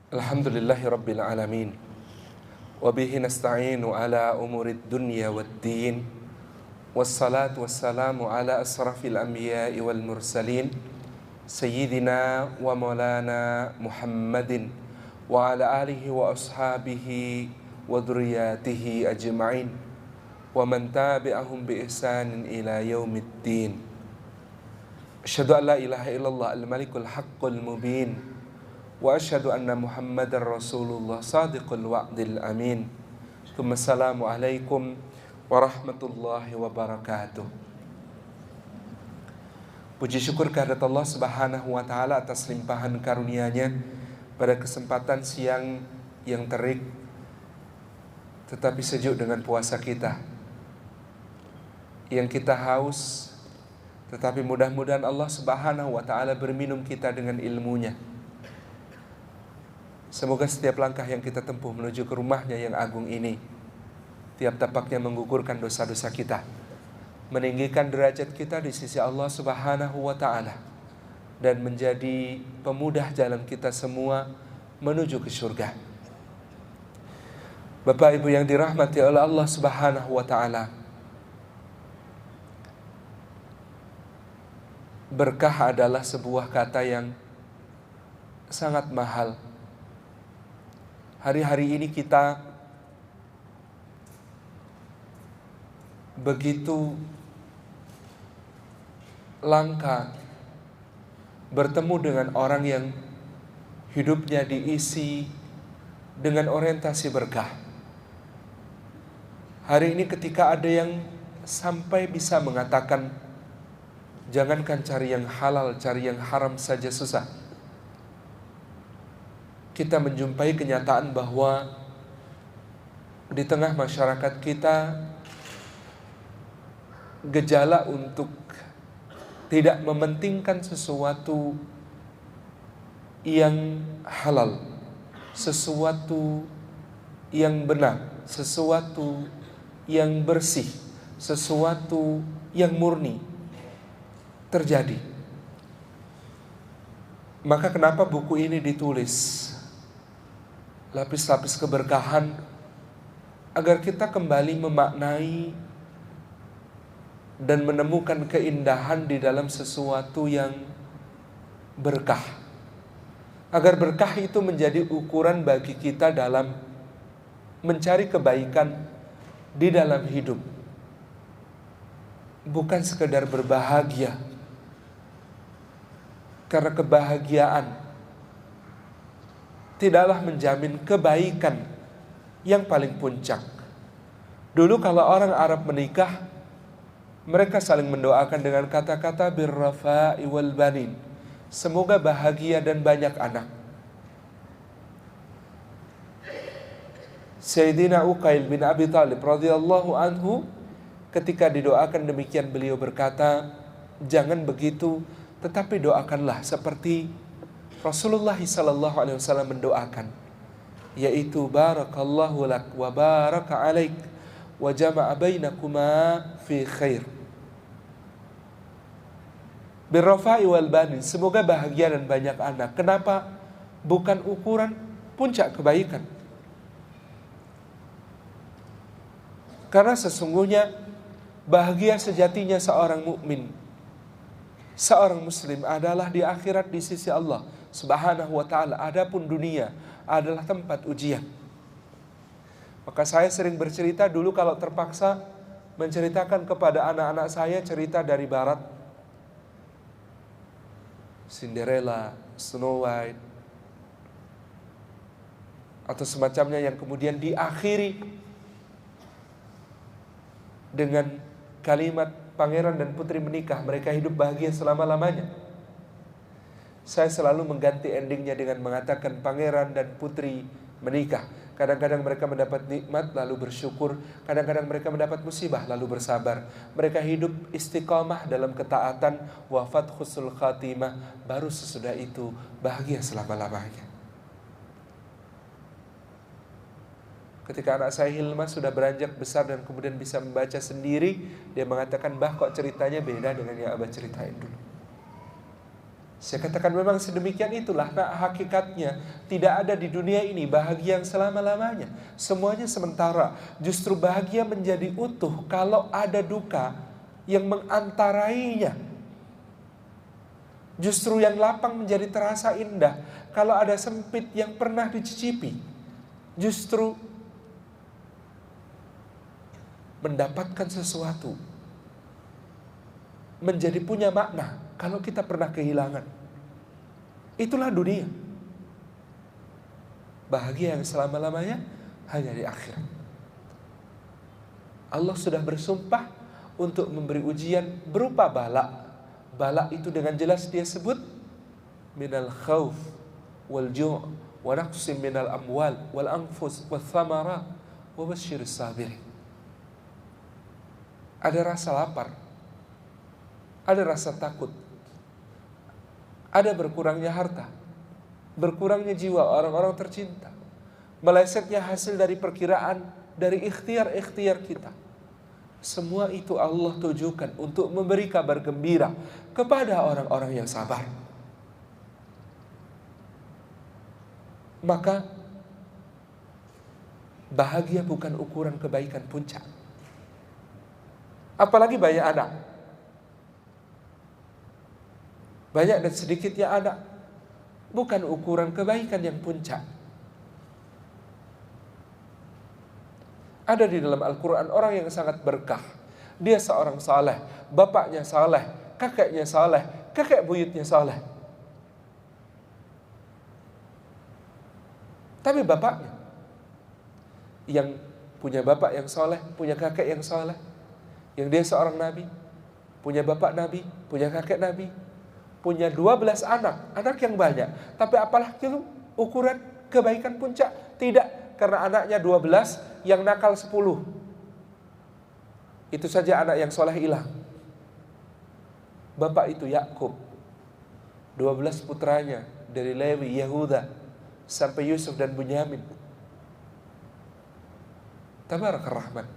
Alhamdulillahi Rabbil Alamin. Wabihi nasta'inu ala umurid dunya waddin. Wassalatu wassalamu ala asrafil anbiya'i wal mursalin, Sayyidina wa maulana Muhammadin wa ala alihi wa ashabihi wa dhurriyyatihi ajma'in wa man tabi'ahum bi ihsanin ila yaumiddin. Asyhadu an la ilaha illallah al-malikul haqqul mubin wa asyhadu anna Muhammadar Rasulullah sadiqul wa'dil amin. Tsumma assalamu alaikum warahmatullahi wabarakatuh. Puji syukur kehadirat Allah Subhanahu wa taala atas limpahan karunia-Nya pada kesempatan siang yang terik tetapi sejuk dengan puasa kita. Yang kita haus, tetapi mudah-mudahan Allah Subhanahu wa taala berminum kita dengan ilmu-Nya. Semoga setiap langkah yang kita tempuh menuju ke rumah-Nya yang agung ini, tiap tapaknya menggugurkan dosa-dosa kita, meninggikan derajat kita di sisi Allah Subhanahu wa taala, dan menjadi pemudah jalan kita semua menuju ke surga. Bapak Ibu yang dirahmati oleh Allah Subhanahu wa taala, berkah adalah sebuah kata yang sangat mahal. Hari-hari ini kita begitu langka bertemu dengan orang yang hidupnya diisi dengan orientasi berkah. Hari ini ketika ada yang sampai bisa mengatakan, jangankan cari yang halal, cari yang haram saja susah. Kita menjumpai kenyataan bahwa di tengah masyarakat kita gejala untuk tidak mementingkan sesuatu yang halal, sesuatu yang benar, sesuatu yang bersih, sesuatu yang murni terjadi. Maka kenapa buku ini ditulis? Lapis-lapis keberkahan agar kita kembali memaknai dan menemukan keindahan di dalam sesuatu yang berkah. Agar berkah itu menjadi ukuran bagi kita dalam mencari kebaikan di dalam hidup. Bukan sekedar berbahagia. Karena kebahagiaan tidaklah menjamin kebaikan yang paling puncak. Dulu kalau orang Arab menikah, mereka saling mendoakan dengan kata-kata birrafa'i wal banin. Semoga bahagia dan banyak anak. Sayyidina Uqail bin Abi Thalib radhiyallahu anhu ketika didoakan demikian beliau berkata, jangan begitu, tetapi doakanlah seperti Rasulullah SAW mendoakan, yaitu barakallahu lak wa baraka alaik wa jama'a bainakuma fi khair. Birrafa'i wal banin, semoga bahagia dan banyak anak. Kenapa? Bukan ukuran puncak kebaikan. Karena sesungguhnya bahagia sejatinya seorang mukmin, seorang muslim adalah di akhirat di sisi Allah Subhanahu wa ta'ala. Adapun dunia adalah tempat ujian. Maka saya sering bercerita dulu kalau terpaksa menceritakan kepada anak-anak saya cerita dari barat, Cinderella, Snow White, atau semacamnya, yang kemudian diakhiri dengan kalimat pangeran dan putri menikah, mereka hidup bahagia selama-lamanya. Saya selalu mengganti endingnya dengan mengatakan pangeran dan putri menikah. Kadang-kadang mereka mendapat nikmat lalu bersyukur, kadang-kadang mereka mendapat musibah lalu bersabar. Mereka hidup istiqamah dalam ketaatan, wafat husnul khatimah, baru sesudah itu bahagia selama-lamanya. Ketika anak saya Hilma sudah beranjak besar dan kemudian bisa membaca sendiri, dia mengatakan, "Bah, kok ceritanya beda dengan yang Abah ceritain dulu." Saya katakan memang sedemikian itulah. Nah, hakikatnya tidak ada di dunia ini bahagia yang selama-lamanya. Semuanya sementara. Justru bahagia menjadi utuh kalau ada duka yang mengantarainya. Justru yang lapang menjadi terasa indah kalau ada sempit yang pernah dicicipi. Justru mendapatkan sesuatu menjadi punya makna kalau kita pernah kehilangan. Itulah dunia. Bahagia yang selama-lamanya hanya di akhirat. Allah sudah bersumpah untuk memberi ujian berupa bala. Bala itu dengan jelas dia sebut minal khawf wal ju' wa naqsim minal amwal wal anfus wal thamarat wa basyiris sabirin. Ada rasa lapar, ada rasa takut, ada berkurangnya harta, berkurangnya jiwa orang-orang tercinta, melesetnya hasil dari perkiraan, dari ikhtiar-ikhtiar kita. Semua itu Allah tujukan untuk memberi kabar gembira kepada orang-orang yang sabar. Maka bahagia bukan ukuran kebaikan puncak. Apalagi banyak anak. Banyak dan sedikitnya anak bukan ukuran kebaikan yang puncak. Ada di dalam Al-Quran orang yang sangat berkah. Dia seorang saleh, bapaknya saleh, kakeknya saleh, kakek buyutnya saleh. Tapi bapaknya yang punya bapak yang saleh, punya kakek yang saleh, yang dia seorang nabi, punya bapak nabi, punya kakek nabi, punya 12 anak yang banyak. Tapi apalah itu ukuran kebaikan puncak? Tidak, karena anaknya 12, yang nakal 10. Itu saja anak yang soleh hilang. Bapak itu Yakub, 12 putranya dari Lewi, Yehuda, sampai Yusuf dan Bunyamin. Tabarakar Rahman.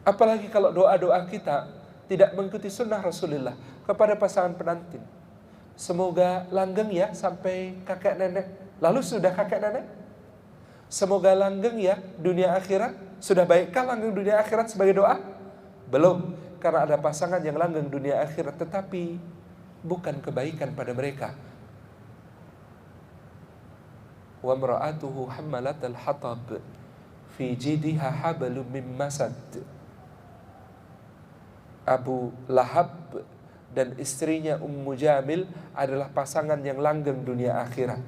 Apalagi kalau doa-doa kita tidak mengikuti sunnah Rasulullah kepada pasangan pengantin. Semoga langgeng ya sampai kakek nenek. Lalu sudah kakek nenek? Semoga langgeng ya dunia akhirat. Sudah baikkah langgeng dunia akhirat sebagai doa? Belum, karena ada pasangan yang langgeng dunia akhirat tetapi bukan kebaikan pada mereka. Wa imra'atuhu hammalatal hatab fi jidha hablum min masad. Abu Lahab dan istrinya Ummu Jamil adalah pasangan yang langgeng dunia akhirat.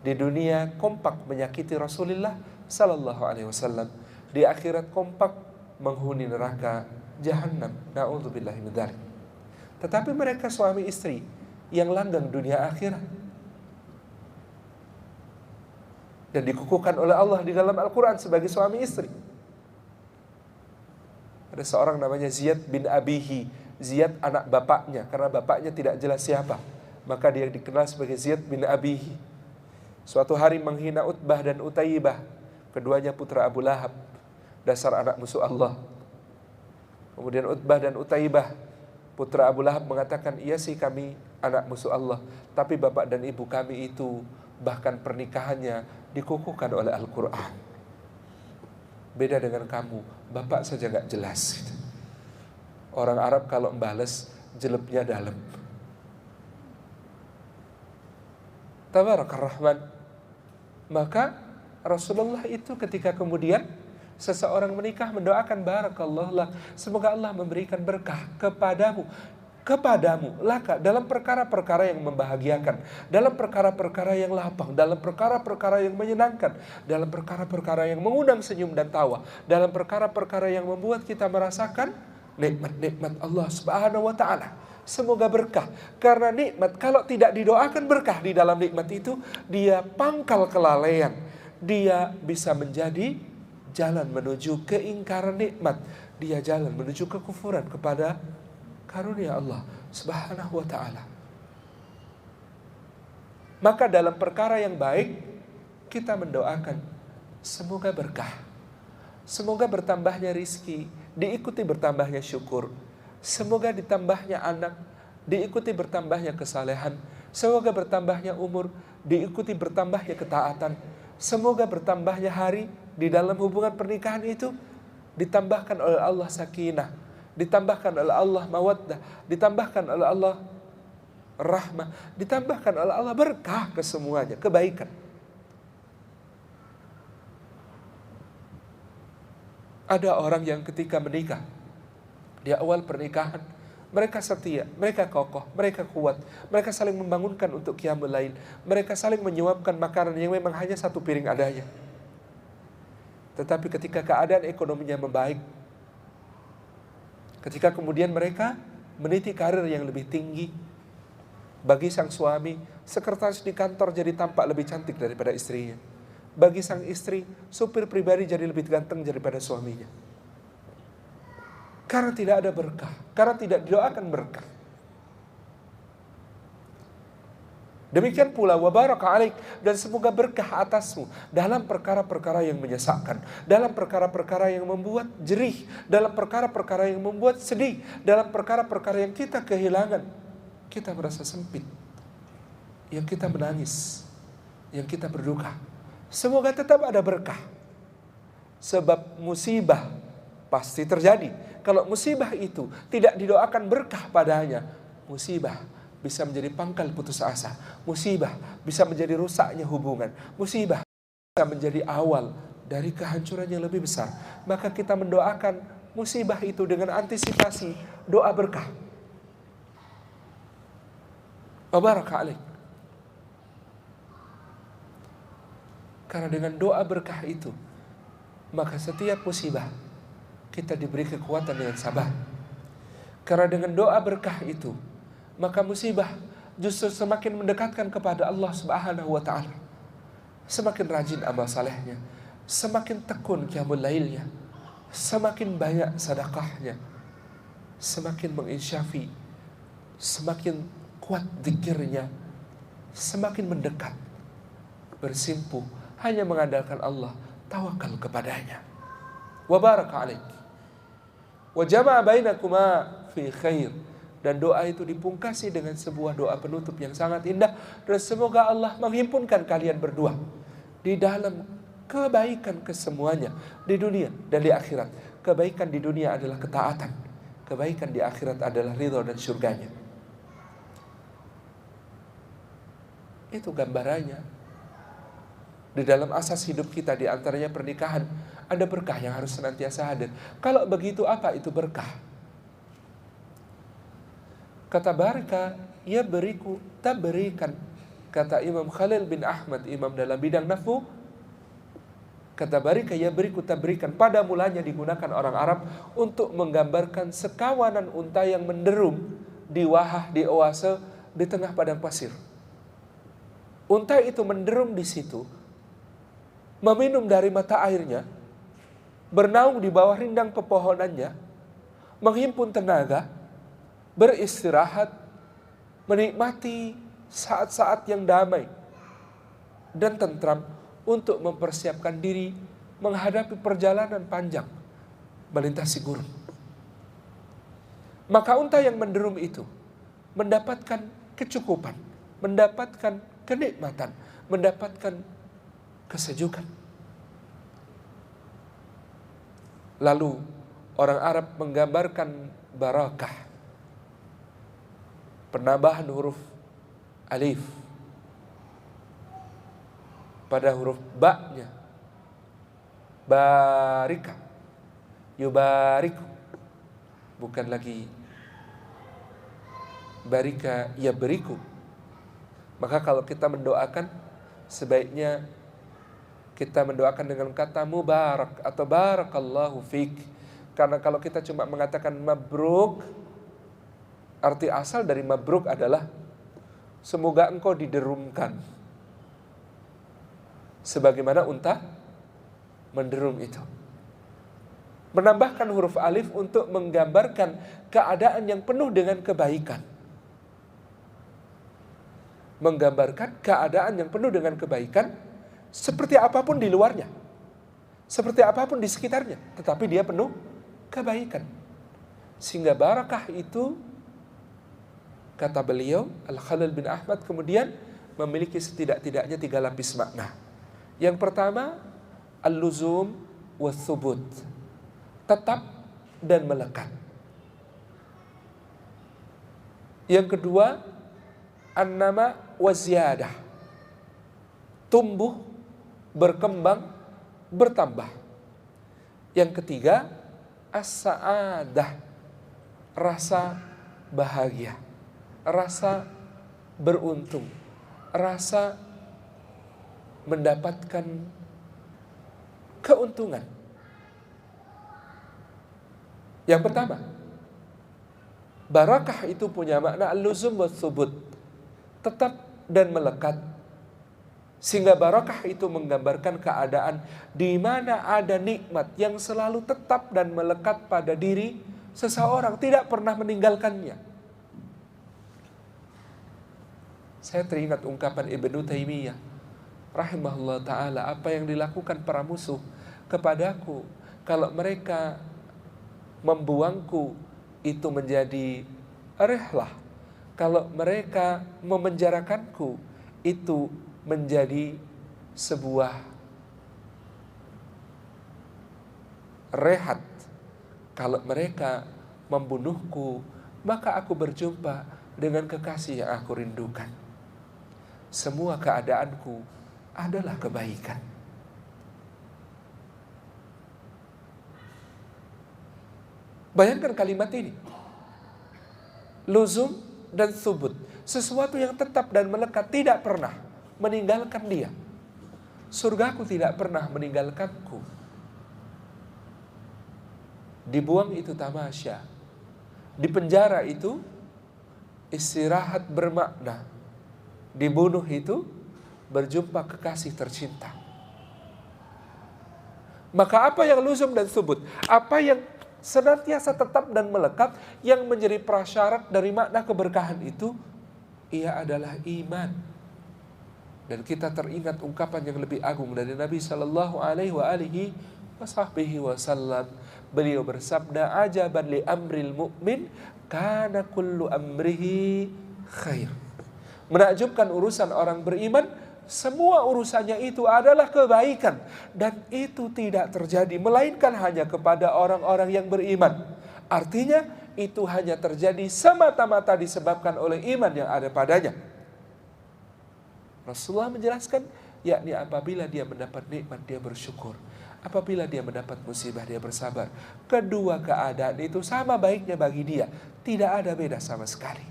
Di dunia kompak menyakiti Rasulullah sallallahu alaihi wasallam. Di akhirat kompak menghuni neraka Jahannam. Na'udzubillahi min dzalik. Tetapi mereka suami istri yang langgeng dunia akhirat. Dan dikukuhkan oleh Allah di dalam Al-Quran sebagai suami istri. Ada seorang namanya Ziyad bin Abihi. Ziyad anak bapaknya, karena bapaknya tidak jelas siapa. Maka dia dikenal sebagai Ziyad bin Abihi. Suatu hari menghina Utbah dan Utaibah, keduanya putra Abu Lahab, dasar anak musuh Allah. Kemudian Utbah dan Utaibah, putra Abu Lahab, mengatakan, iya sih kami anak musuh Allah, tapi bapak dan ibu kami itu bahkan pernikahannya dikukuhkan oleh Al-Quran. Beda dengan kamu, bapak saja gak jelas. Orang Arab kalau membales, jelebnya dalam. Tabarakar Rahman. Maka Rasulullah itu ketika kemudian seseorang menikah mendoakan barakallahu lak, semoga Allah memberikan berkah kepadamu laka dalam perkara-perkara yang membahagiakan, dalam perkara-perkara yang lapang, dalam perkara-perkara yang menyenangkan, dalam perkara-perkara yang mengundang senyum dan tawa, dalam perkara-perkara yang membuat kita merasakan nikmat-nikmat Allah Subhanahu wa taala. Semoga berkah. Karena nikmat kalau tidak didoakan berkah di dalam nikmat itu, dia pangkal kelalaian. Dia bisa menjadi jalan menuju keingkaran nikmat. Dia jalan menuju kekufuran kepada karunia Allah Subhanahu wa ta'ala. Maka dalam perkara yang baik, kita mendoakan semoga berkah. Semoga bertambahnya rizki, diikuti bertambahnya syukur. Semoga ditambahnya anak, diikuti bertambahnya kesalehan. Semoga bertambahnya umur, diikuti bertambahnya ketaatan. Semoga bertambahnya hari di dalam hubungan pernikahan itu, ditambahkan oleh Allah sakinah, ditambahkan oleh Allah mawaddah, ditambahkan oleh Allah rahmah, ditambahkan oleh Allah berkah kesemuanya, kebaikan. Ada orang yang ketika menikah, di awal pernikahan, mereka setia, mereka kokoh, mereka kuat, mereka saling membangunkan untuk qiyamul lail, mereka saling menyuapkan makanan yang memang hanya satu piring adanya. Tetapi ketika keadaan ekonominya membaik, ketika kemudian mereka meniti karir yang lebih tinggi, bagi sang suami, sekretaris di kantor jadi tampak lebih cantik daripada istrinya. Bagi sang istri, supir pribadi jadi lebih ganteng daripada suaminya. Karena tidak ada berkah, karena tidak didoakan berkah. Demikian pula wa baraka alaik, dan semoga berkah atasmu dalam perkara-perkara yang menyesakkan, dalam perkara-perkara yang membuat jerih, dalam perkara-perkara yang membuat sedih, dalam perkara-perkara yang kita kehilangan, kita merasa sempit, yang kita menangis, yang kita berduka. Semoga tetap ada berkah. Sebab musibah pasti terjadi. Kalau musibah itu tidak didoakan berkah padanya, musibah bisa menjadi pangkal putus asa. Musibah bisa menjadi rusaknya hubungan. Musibah bisa menjadi awal dari kehancuran yang lebih besar. Maka kita mendoakan musibah itu dengan antisipasi doa berkah. Wa baraka alaik. Karena dengan doa berkah itu, maka setiap musibah kita diberi kekuatan dengan sabar. Karena dengan doa berkah itu, maka musibah justru semakin mendekatkan kepada Allah Subhanahu wa ta'ala. Semakin rajin amal salehnya, semakin tekun qiyamul lailnya, semakin banyak sedekahnya, semakin menginsyafi, semakin kuat zikirnya, semakin mendekat, bersimpuh, hanya mengandalkan Allah, tawakal kepadanya. Wa baraka alaik. Wa jama'a bainakuma fi khair. Dan doa itu dipungkasi dengan sebuah doa penutup yang sangat indah. Dan semoga Allah menghimpunkan kalian berdua di dalam kebaikan kesemuanya, di dunia dan di akhirat. Kebaikan di dunia adalah ketaatan, kebaikan di akhirat adalah ridha dan surganya. Itu gambarannya. Di dalam asas hidup kita, di antaranya pernikahan, ada berkah yang harus senantiasa hadir. Kalau begitu, apa itu berkah? Kata baraka, ya beriku, tak berikan. Kata Imam Khalil bin Ahmad, imam dalam bidang nahwu, kata baraka, ya beriku, tak berikan. Pada mulanya digunakan orang Arab untuk menggambarkan sekawanan unta yang menderum di wahah, di oase, di tengah padang pasir. Unta itu menderum di situ, meminum dari mata airnya, bernaung di bawah rindang pepohonannya, menghimpun tenaga, beristirahat, menikmati saat-saat yang damai dan tentram untuk mempersiapkan diri menghadapi perjalanan panjang melintasi gurun. Maka unta yang menderum itu mendapatkan kecukupan, mendapatkan kenikmatan, mendapatkan kesejukan. Lalu orang Arab menggambarkan barakah, penambahan huruf alif pada huruf ba-nya, barika, yubariku, bukan lagi barika ya beriku. Maka kalau kita mendoakan, sebaiknya kita mendoakan dengan kata mubarak atau barakallahu fik. Karena kalau kita cuma mengatakan mabruk, arti asal dari mabruk adalah semoga engkau diderumkan, sebagaimana unta menderum itu. Menambahkan huruf alif untuk menggambarkan keadaan yang penuh dengan kebaikan. Menggambarkan keadaan yang penuh dengan kebaikan, seperti apapun di luarnya, seperti apapun di sekitarnya, tetapi dia penuh kebaikan. Sehingga barakah itu Kata beliau, Al-Khalil bin Ahmad kemudian memiliki setidak-tidaknya 3 lapis makna. Yang pertama, al-luzum was-subut, tetap dan melekat. Yang kedua, an-nama wa-ziyadah, tumbuh, berkembang, bertambah. Yang ketiga, as-sa'adah, rasa bahagia, rasa beruntung, rasa mendapatkan keuntungan. Yang pertama, barakah itu punya makna al-luzum wa thubut, tetap dan melekat. Sehingga barakah itu menggambarkan keadaan di mana ada nikmat yang selalu tetap dan melekat pada diri seseorang, tidak pernah meninggalkannya. Saya teringat ungkapan Ibnu Taimiyah rahimahullah ta'ala, apa yang dilakukan para musuh kepadaku kalau mereka membuangku itu menjadi rehlah, kalau mereka memenjarakanku itu menjadi sebuah rehat, kalau mereka membunuhku maka aku berjumpa dengan kekasih yang aku rindukan. Semua keadaanku adalah kebaikan. Bayangkan kalimat ini, luzum dan thubut, sesuatu yang tetap dan melekat, tidak pernah meninggalkan dia. Surgaku tidak pernah meninggalkanku. Dibuang itu tamasya, di penjara itu istirahat bermakna, dibunuh itu berjumpa kekasih tercinta. Maka apa yang luzum dan thubut, apa yang senantiasa tetap dan melekat, yang menjadi prasyarat dari makna keberkahan itu, ia adalah iman. Dan kita teringat ungkapan yang lebih agung dari Nabi sallallahu alaihi wasallam. Beliau bersabda, ajaban li amril mu'min kana kullu amrihi khair. Menakjubkan urusan orang beriman, semua urusannya itu adalah kebaikan. Dan itu tidak terjadi melainkan hanya kepada orang-orang yang beriman. Artinya itu hanya terjadi semata-mata disebabkan oleh iman yang ada padanya. Rasulullah menjelaskan, yakni apabila dia mendapat nikmat dia bersyukur, apabila dia mendapat musibah dia bersabar. Kedua keadaan itu sama baiknya bagi dia, tidak ada beda sama sekali.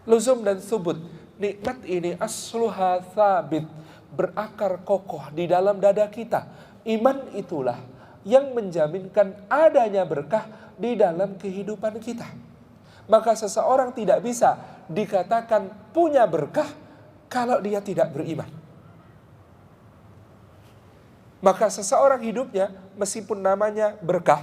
Luzum dan thubut, nikmat ini asluha thabit, berakar kokoh di dalam dada kita. Iman itulah yang menjaminkan adanya berkah di dalam kehidupan kita. Maka seseorang tidak bisa dikatakan punya berkah kalau dia tidak beriman. Maka seseorang hidupnya meskipun namanya berkah,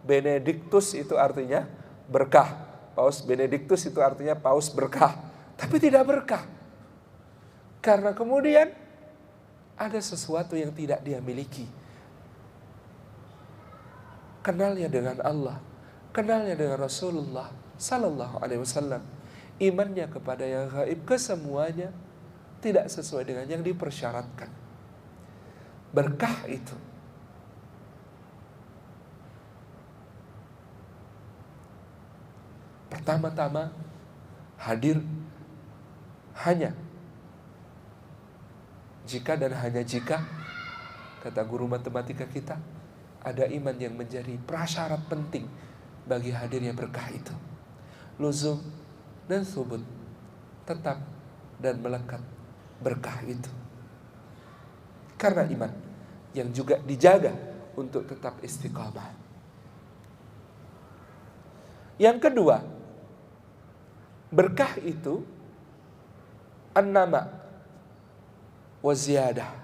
Benedictus itu artinya berkah, Paus Benedictus itu artinya paus berkah, tapi tidak berkah. Karena kemudian ada sesuatu yang tidak dia miliki. Kenalnya dengan Allah, kenalnya dengan Rasulullah sallallahu alaihi wasallam, imannya kepada yang gaib, kesemuanya tidak sesuai dengan yang dipersyaratkan. Berkah itu pertama-tama hadir hanya jika dan hanya jika, kata guru matematika kita, ada iman yang menjadi prasyarat penting bagi hadirnya berkah itu. Luzum dan thubut, tetap dan melekat berkah itu. Karena iman yang juga dijaga untuk tetap istiqamah. Yang kedua, berkah itu an-nama wa ziyadah,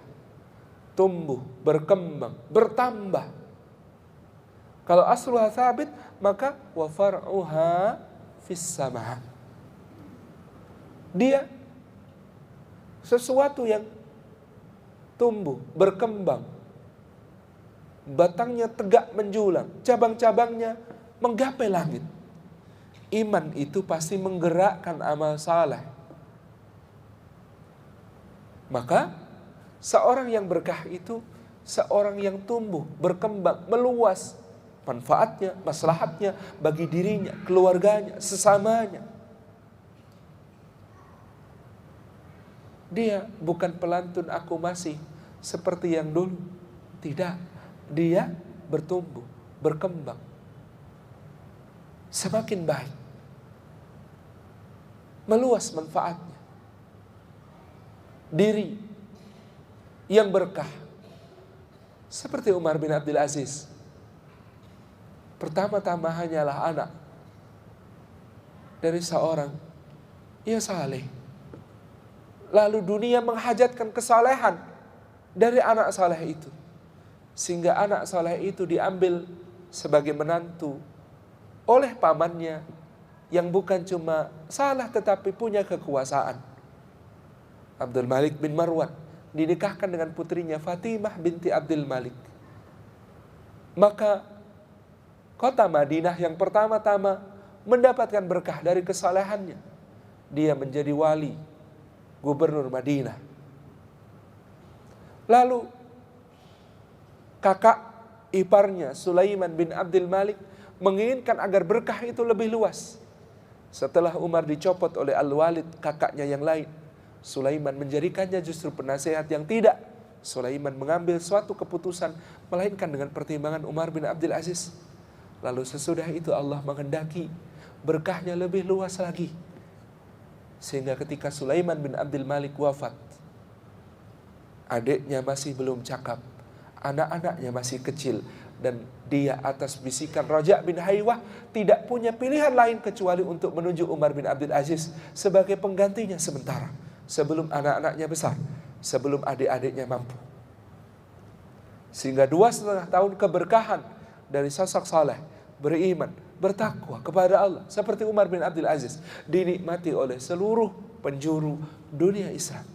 tumbuh, berkembang, bertambah. Kalau asluha thabit, maka wa far'uha fis sama'. Dia sesuatu yang tumbuh, berkembang, batangnya tegak menjulang, cabang-cabangnya menggapai langit. Iman itu pasti menggerakkan amal saleh. Maka seorang yang berkah itu seorang yang tumbuh, berkembang, meluas manfaatnya, maslahatnya bagi dirinya, keluarganya, sesamanya. Dia bukan pelantun aku masih seperti yang dulu. Tidak. Dia bertumbuh, berkembang. Semakin baik. Meluas manfaatnya. Diri yang berkah. Seperti Umar bin Abdul Aziz. Pertama-tama hanyalah anak dari seorang yang saleh. Lalu dunia menghajatkan kesalehan dari anak saleh itu. Sehingga anak saleh itu diambil sebagai menantu oleh pamannya yang bukan cuma salah tetapi punya kekuasaan. Abdul Malik bin Marwan dinikahkan dengan putrinya Fatimah binti Abdul Malik. Maka kota Madinah yang pertama-tama mendapatkan berkah dari kesalehannya. Dia menjadi wali, gubernur Madinah. Lalu kakak iparnya Sulaiman bin Abdul Malik menginginkan agar berkah itu lebih luas. Setelah Umar dicopot oleh Al-Walid, kakaknya yang lain, Sulaiman menjadikannya justru penasehat yang tidak. Sulaiman mengambil suatu keputusan melainkan dengan pertimbangan Umar bin Abdul Aziz. Lalu sesudah itu Allah menghendaki berkahnya lebih luas lagi. Sehingga ketika Sulaiman bin Abdul Malik wafat, adiknya masih belum cakap, anak-anaknya masih kecil, dan dia atas bisikan Raja bin Haywah tidak punya pilihan lain kecuali untuk menunjuk Umar bin Abdul Aziz sebagai penggantinya sementara. Sebelum anak-anaknya besar, sebelum adik-adiknya mampu. Sehingga 2,5 tahun keberkahan dari sosok saleh, beriman, bertakwa kepada Allah seperti Umar bin Abdul Aziz dinikmati oleh seluruh penjuru dunia Islam.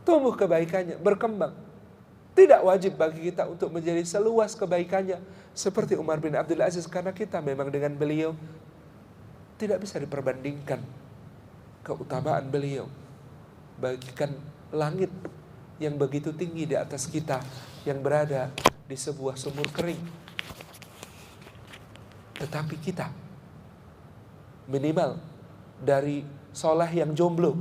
Tumbuh kebaikannya, berkembang. Tidak wajib bagi kita untuk menjadi seluas kebaikannya seperti Umar bin Abdul Aziz, karena kita memang dengan beliau tidak bisa diperbandingkan keutamaan beliau. Bagikan langit yang begitu tinggi di atas kita yang berada di sebuah sumur kering. Tetapi kita minimal dari soleh yang jomblo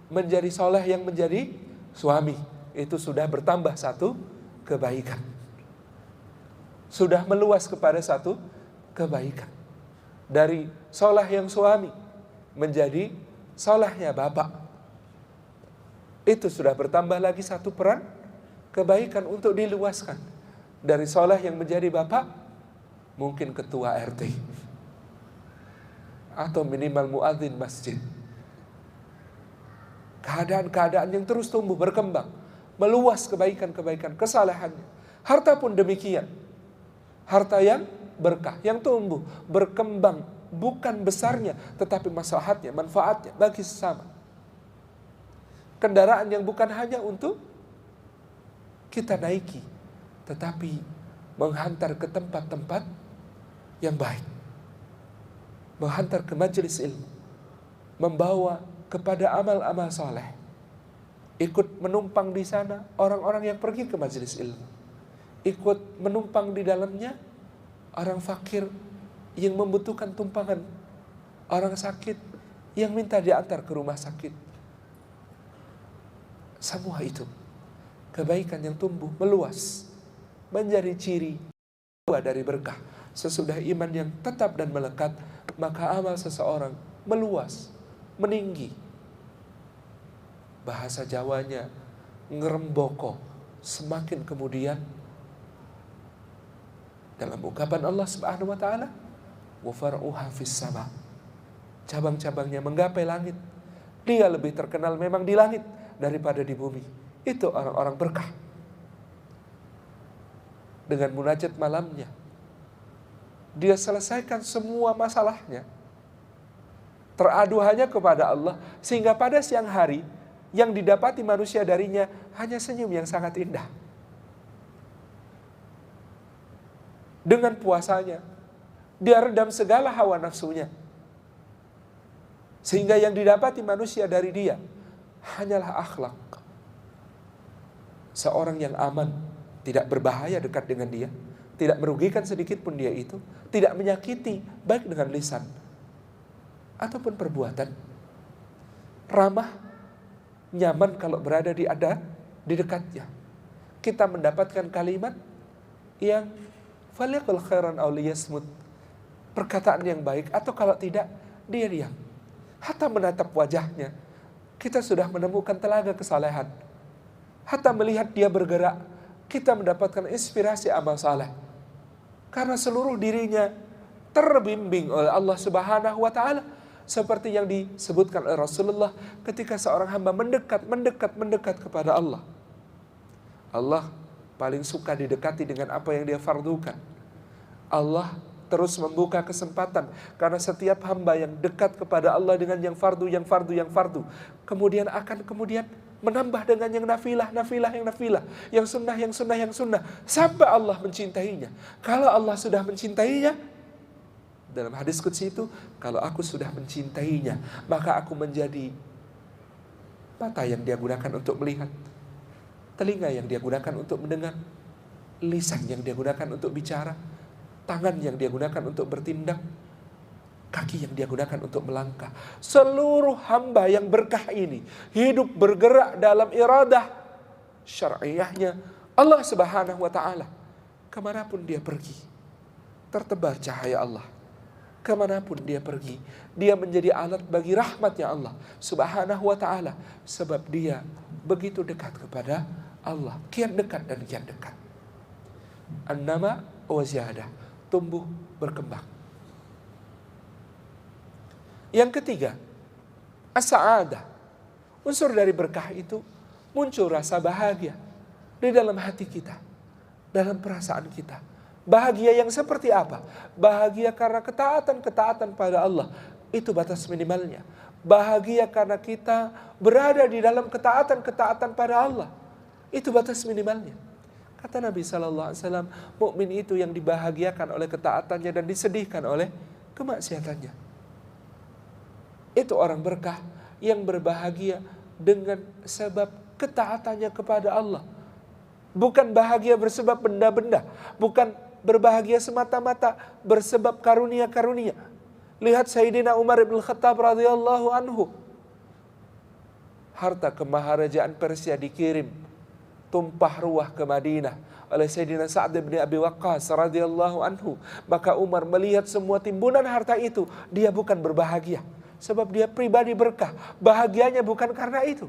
menjadi soleh yang menjadi suami, itu sudah bertambah satu kebaikan. Sudah meluas kepada satu kebaikan. Dari soleh yang suami menjadi solehnya bapak, itu sudah bertambah lagi satu peran kebaikan untuk diluaskan. Dari soleh yang menjadi bapak, mungkin ketua RT atau minimal muadzin masjid. Keadaan-keadaan yang terus tumbuh, berkembang, meluas kebaikan-kebaikan, kesalehannya. Harta pun demikian. Harta yang berkah, yang tumbuh, berkembang, bukan besarnya, tetapi maslahatnya, manfaatnya bagi sesama. Kendaraan yang bukan hanya untuk kita naiki, tetapi menghantar ke tempat-tempat yang baik. Menghantar ke majelis ilmu. Membawa kepada amal-amal saleh. Ikut menumpang di sana orang-orang yang pergi ke majelis ilmu. Ikut menumpang di dalamnya orang fakir yang membutuhkan tumpangan, orang sakit yang minta diantar ke rumah sakit. Semua itu kebaikan yang tumbuh meluas menjadi ciri dari berkah. Sesudah iman yang tetap dan melekat, maka amal seseorang meluas, meninggi. Bahasa Jawanya ngeremboko, semakin kemudian dalam ungkapan Allah Subhanahu wa taala, wa far'uha fis sama. Cabang-cabangnya menggapai langit. Dia lebih terkenal memang di langit daripada di bumi. Itu orang-orang berkah. Dengan munajat malamnya, dia selesaikan semua masalahnya. Teradu hanya kepada Allah, sehingga pada siang hari yang didapati manusia darinya hanya senyum yang sangat indah. Dengan puasanya, Dia redam segala hawa nafsunya. Sehingga yang didapati manusia dari dia hanyalah akhlak. Seorang yang aman, tidak berbahaya dekat dengan dia, tidak merugikan sedikit pun dia itu, tidak menyakiti baik dengan lisan ataupun perbuatan. Ramah, nyaman kalau berada di dekatnya. Kita mendapatkan kalimat yang falyaqul khairan aw liyasmut, perkataan yang baik, atau kalau tidak dia diam. Hatta menatap wajahnya kita sudah menemukan telaga kesalehan. Hatta melihat dia bergerak kita mendapatkan inspirasi amal saleh. Karena seluruh dirinya terbimbing oleh Allah Subhanahu wa taala, seperti yang disebutkan oleh Rasulullah ketika seorang hamba mendekat kepada Allah. Allah paling suka didekati dengan apa yang dia fardukan. Allah terus membuka kesempatan karena setiap hamba yang dekat kepada Allah dengan yang fardu, kemudian akan menambah dengan yang nafilah, yang sunnah, sampai Allah mencintainya. Kalau Allah sudah mencintainya, dalam hadis qudsi itu, kalau aku sudah mencintainya, maka aku menjadi mata yang dia gunakan untuk melihat, telinga yang dia gunakan untuk mendengar, lisan yang dia gunakan untuk bicara, tangan yang dia gunakan untuk bertindak, kaki yang dia gunakan untuk melangkah. Seluruh hamba yang berkah ini hidup bergerak dalam iradah syar'iyahnya Allah Subhanahu wa taala. Kemanapun dia pergi, tertebar cahaya Allah. Kemanapun dia pergi, dia menjadi alat bagi rahmatnya Allah Subhanahu wa ta'ala. Sebab dia begitu dekat kepada Allah, kian dekat dan kian dekat. An-nama wa ziyadah, tumbuh berkembang. Yang ketiga, as-sa'adah. Unsur dari berkah itu muncul rasa bahagia di dalam hati kita, dalam perasaan kita. Bahagia yang seperti apa? Bahagia karena ketaatan pada Allah. Itu batas minimalnya. Bahagia karena kita berada di dalam ketaatan pada Allah. Itu batas minimalnya. Kata Nabi SAW, mukmin itu yang dibahagiakan oleh ketaatannya dan disedihkan oleh kemaksiatannya. Itu orang berkah yang berbahagia dengan sebab ketaatannya kepada Allah. Bukan bahagia bersebab benda-benda. Bukan berbahagia semata-mata bersebab karunia-karunia. Lihat Sayyidina Umar bin Khattab radhiyallahu anhu. Harta kemaharajaan Persia dikirim tumpah ruah ke Madinah oleh Sayyidina Sa'ad bin Abi Waqqas radhiyallahu anhu. Maka Umar melihat semua timbunan harta itu, dia bukan berbahagia sebab dia pribadi berkah. Bahagianya bukan karena itu.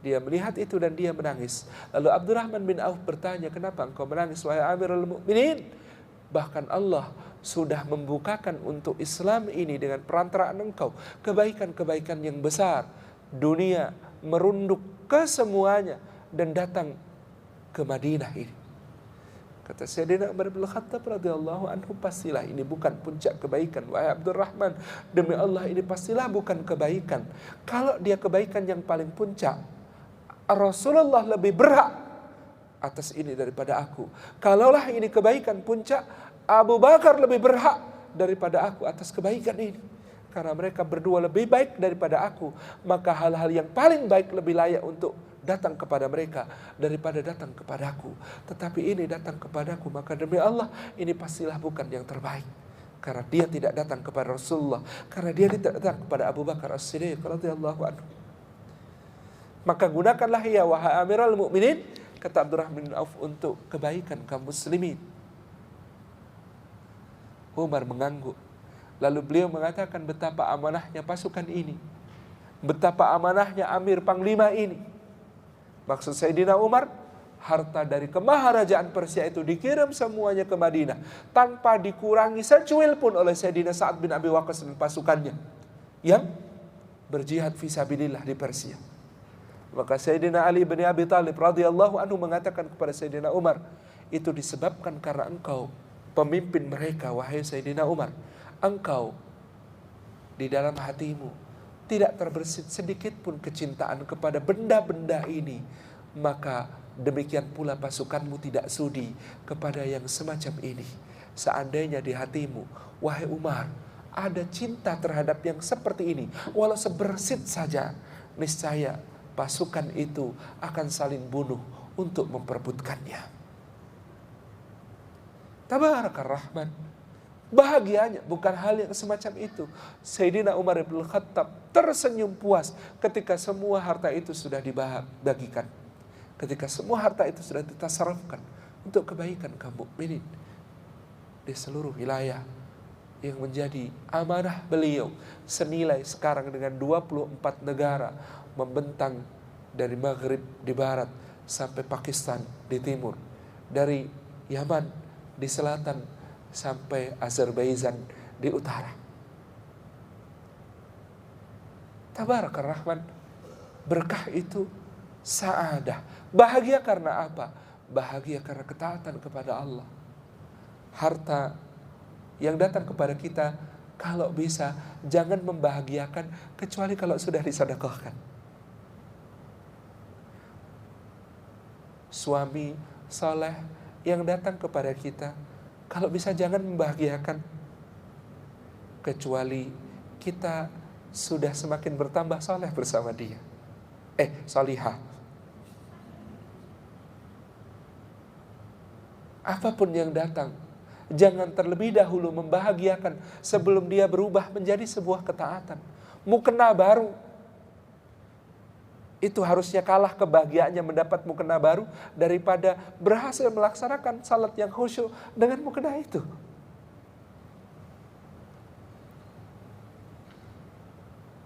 Dia melihat itu dan dia menangis. Lalu Abdurrahman bin Auf bertanya, kenapa engkau menangis wahai Amirul Mukminin? Bahkan Allah sudah membukakan untuk Islam ini dengan perantaraan engkau kebaikan-kebaikan yang besar. Dunia merunduk ke semuanya dan datang ke Madinah ini. Kata Sayyidina Umar bin Khattab radhiyallahu anhu, pastilah ini bukan puncak kebaikan wahai Abdurrahman. Demi Allah ini pastilah bukan kebaikan. Kalau dia kebaikan yang paling puncak, Rasulullah lebih berhak atas ini daripada aku. Kalaulah ini kebaikan puncak, Abu Bakar lebih berhak daripada aku atas kebaikan ini. Karena mereka berdua lebih baik daripada aku, maka hal-hal yang paling baik lebih layak untuk datang kepada mereka daripada datang kepadaku. Tetapi ini datang kepadaku, maka demi Allah ini pastilah bukan yang terbaik. Karena dia tidak datang kepada Rasulullah, karena dia tidak datang kepada Abu Bakar As-Siddiq radhiyallahu anhu. Maka gunakanlah ya wahai Amirul Mukminin, kata Abdurrahman bin Auf, untuk kebaikan kaum muslimin. Umar mengangguk. Lalu beliau mengatakan betapa amanahnya pasukan ini, betapa amanahnya Amir Panglima ini. Maksud Sayyidina Umar, harta dari kemaharajaan Persia itu dikirim semuanya ke Madinah tanpa dikurangi secuil pun oleh Sayyidina Sa'ad bin Abi Waqqas dan pasukannya yang berjihad fisabilillah di Persia. Maka Sayyidina Ali bin Abi Thalib radhiyallahu anhu mengatakan kepada Sayyidina Umar, itu disebabkan karena engkau pemimpin mereka wahai Sayyidina Umar. Engkau di dalam hatimu tidak terbersit sedikit pun kecintaan kepada benda-benda ini, maka demikian pula pasukanmu tidak sudi kepada yang semacam ini. seandainya di hatimu, wahai Umar, ada cinta terhadap yang seperti ini, walau sebersit saja, niscaya pasukan itu akan saling bunuh untuk memperebutkannya. Tabarakar Rahman. Bahagianya bukan hal yang semacam itu. Sayyidina Umar bin Khattab tersenyum puas ketika semua harta itu sudah dibagikan. Ketika semua harta itu sudah ditasarrufkan untuk kebaikan kaum mukminin di seluruh wilayah yang menjadi amanah beliau, senilai sekarang dengan 24 negara membentang dari Maghrib di barat sampai Pakistan di timur, dari Yaman di selatan sampai Azerbaijan di utara. Tabarakar Rahman. Berkah itu sa'adah. Bahagia karena apa? Bahagia karena ketaatan kepada Allah. Harta yang datang kepada kita, kalau bisa jangan membahagiakan kecuali kalau sudah disedekahkan. Suami soleh yang datang kepada kita, kalau bisa jangan membahagiakan kecuali kita sudah semakin bertambah soleh bersama dia. Solihah. Apapun yang datang, jangan terlebih dahulu membahagiakan sebelum dia berubah menjadi sebuah ketaatan. Mukena baru. Itu harusnya kalah kebahagiaannya mendapat mukena baru daripada berhasil melaksanakan salat yang khusyuk dengan mukena itu.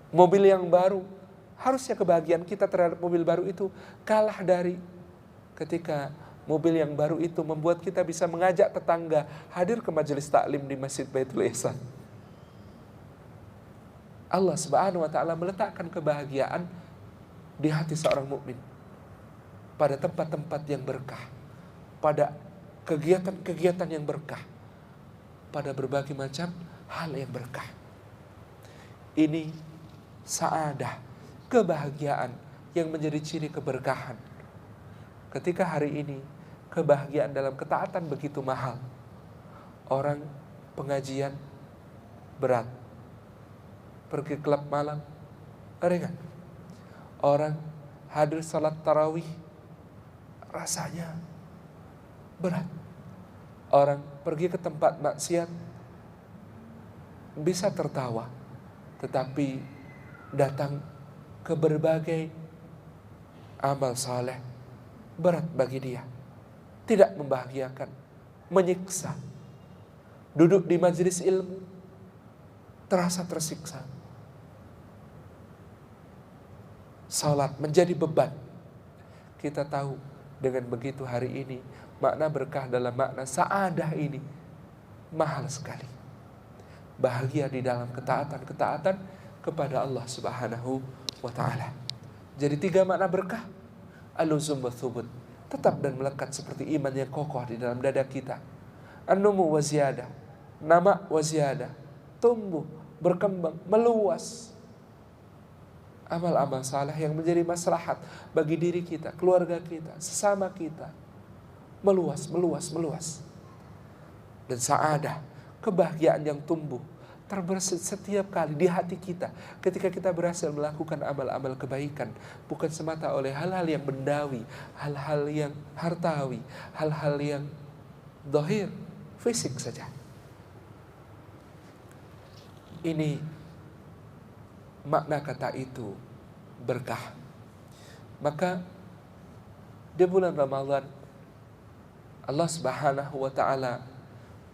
Mobil yang baru, harusnya kebahagiaan kita terhadap mobil baru itu kalah dari ketika mobil yang baru itu membuat kita bisa mengajak tetangga hadir ke majelis taklim di Masjid Baitul Ihsan. Allah Subhanahu wa taala meletakkan kebahagiaan di hati seorang mukmin pada tempat-tempat yang berkah, pada kegiatan-kegiatan yang berkah, pada berbagai macam hal yang berkah. Ini sa'adah, kebahagiaan yang menjadi ciri keberkahan. Ketika hari ini kebahagiaan dalam ketaatan begitu mahal, orang pengajian berat, pergi klub malam ringan, orang hadir salat tarawih rasanya berat, orang pergi ke tempat maksiat bisa tertawa, tetapi datang ke berbagai amal saleh berat bagi dia, tidak membahagiakan, menyiksa. Duduk di majelis ilmu terasa tersiksa. Salat menjadi beban. Kita tahu dengan begitu hari ini makna berkah dalam makna sa'adah ini mahal sekali. Bahagia di dalam ketaatan kepada Allah Subhanahu wa ta'ala. Jadi 3 makna berkah. Al-luzum wa thubut, tetap dan melekat seperti iman yang kokoh di dalam dada kita. An-numu wa ziyadah, nama wa ziyadah, tumbuh, berkembang, meluas. Amal-amal saleh yang menjadi maslahat bagi diri kita, keluarga kita, sesama kita. Meluas. Dan sa'adah, kebahagiaan yang tumbuh, terbersit setiap kali di hati kita ketika kita berhasil melakukan amal-amal kebaikan, bukan semata oleh hal-hal yang bendawi, hal-hal yang hartawi, hal-hal yang zahir, fisik saja. Ini makna kata itu berkah. Maka di bulan Ramadan Allah Subhanahu wa ta'ala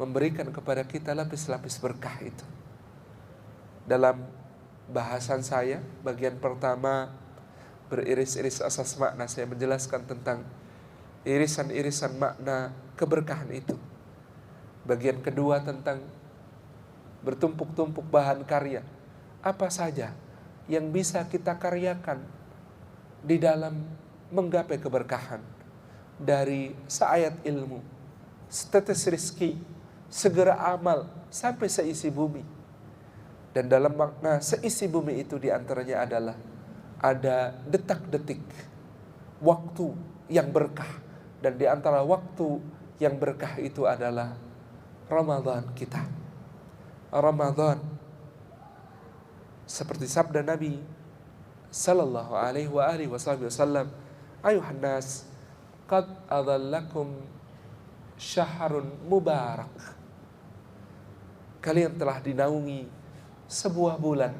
memberikan kepada kita lapis-lapis berkah itu. Dalam bahasan saya, bagian pertama beriris-iris asas makna, saya menjelaskan tentang irisan-irisan makna keberkahan itu. Bagian kedua tentang bertumpuk-tumpuk bahan karya. Apa saja yang bisa kita karyakan di dalam menggapai keberkahan. Dari seayat ilmu, setetes rezeki, segera amal, sampai seisi bumi. Dan dalam makna seisi bumi itu diantaranya adalah ada detak-detik waktu yang berkah. Dan di antara waktu yang berkah itu adalah Ramadan kita. Ramadan seperti sabda Nabi sallallahu alaihi wa alihi wasallam, ayuhan nas qad adhallakum syahrun mubarak. Kalian telah dinaungi sebuah bulan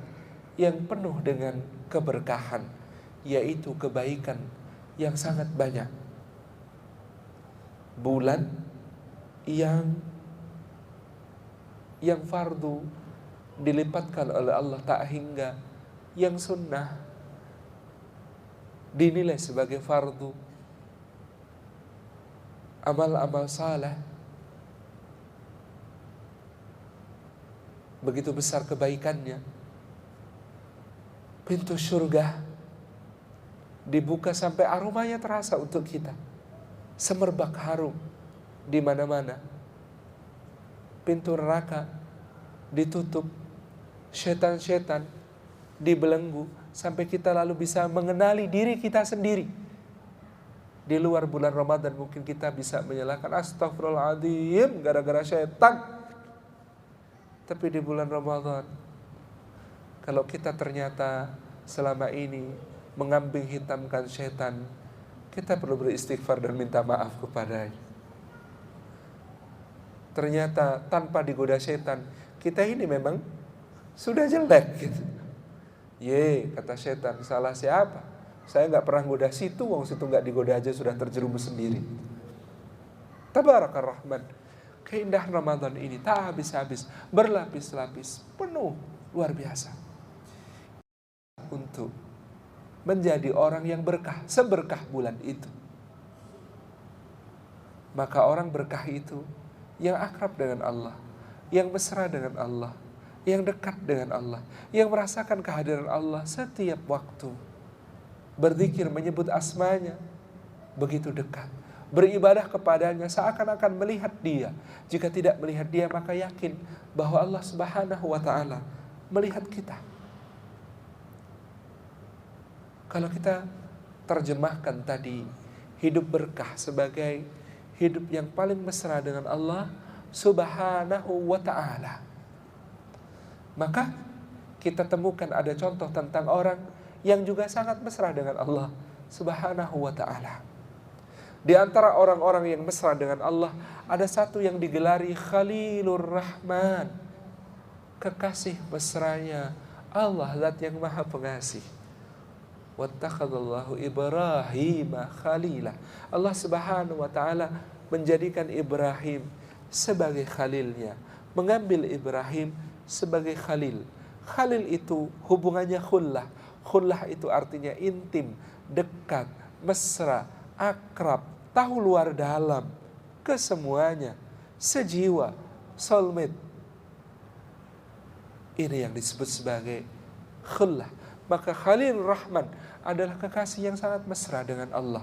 yang penuh dengan keberkahan, yaitu kebaikan yang sangat banyak. Bulan yang fardu dilipatkan oleh Allah tak hingga yang sunnah dinilai sebagai fardu. Amal-amal saleh begitu besar kebaikannya. Pintu surga dibuka sampai aromanya terasa untuk kita. Semerbak harum di mana-mana. Pintu neraka ditutup, setan-setan dibelenggu sampai kita lalu bisa mengenali diri kita sendiri. Di luar bulan Ramadan mungkin kita bisa menyalahkan astagfirullahaladzim gara-gara setan. Tapi di bulan Ramadan, kalau kita ternyata selama ini mengambing hitamkan setan, kita perlu beristighfar dan minta maaf kepadanya. Ternyata tanpa digoda setan, kita ini memang sudah jelek gitu. Kata setan, salah siapa? Saya gak pernah goda situ, wong situ gak digoda aja sudah terjerumus sendiri. Tabarakar Rahman. Keindahan Ramadan ini tak habis-habis, berlapis-lapis, penuh, luar biasa. Untuk menjadi orang yang berkah, seberkah bulan itu. Maka orang berkah itu yang akrab dengan Allah, yang mesra dengan Allah, yang dekat dengan Allah, yang merasakan kehadiran Allah setiap waktu. Berzikir, menyebut asmanya, begitu dekat. Beribadah kepadanya seakan-akan melihat dia. Jika tidak melihat dia, maka yakin bahwa Allah Subhanahu wa ta'ala melihat kita. Kalau kita terjemahkan tadi hidup berkah sebagai hidup yang paling mesra dengan Allah Subhanahu wa ta'ala, maka kita temukan ada contoh tentang orang yang juga sangat mesra dengan Allah Subhanahu wa ta'ala. Di antara orang-orang yang mesra dengan Allah, ada satu yang digelari Khalilur Rahman, kekasih mesranya Allah, zat yang maha pengasih. Wattakhadallahu Ibrahim khalila. Allah Subhanahu wa ta'ala menjadikan Ibrahim sebagai khalilnya, mengambil Ibrahim sebagai khalil. Khalil itu hubungannya khullah. Khullah itu artinya intim, dekat, mesra, akrab, tahu luar dalam, kesemuanya, sejiwa, soulmate. Ini yang disebut sebagai khullah. Maka Khalil Rahman adalah kekasih yang sangat mesra dengan Allah.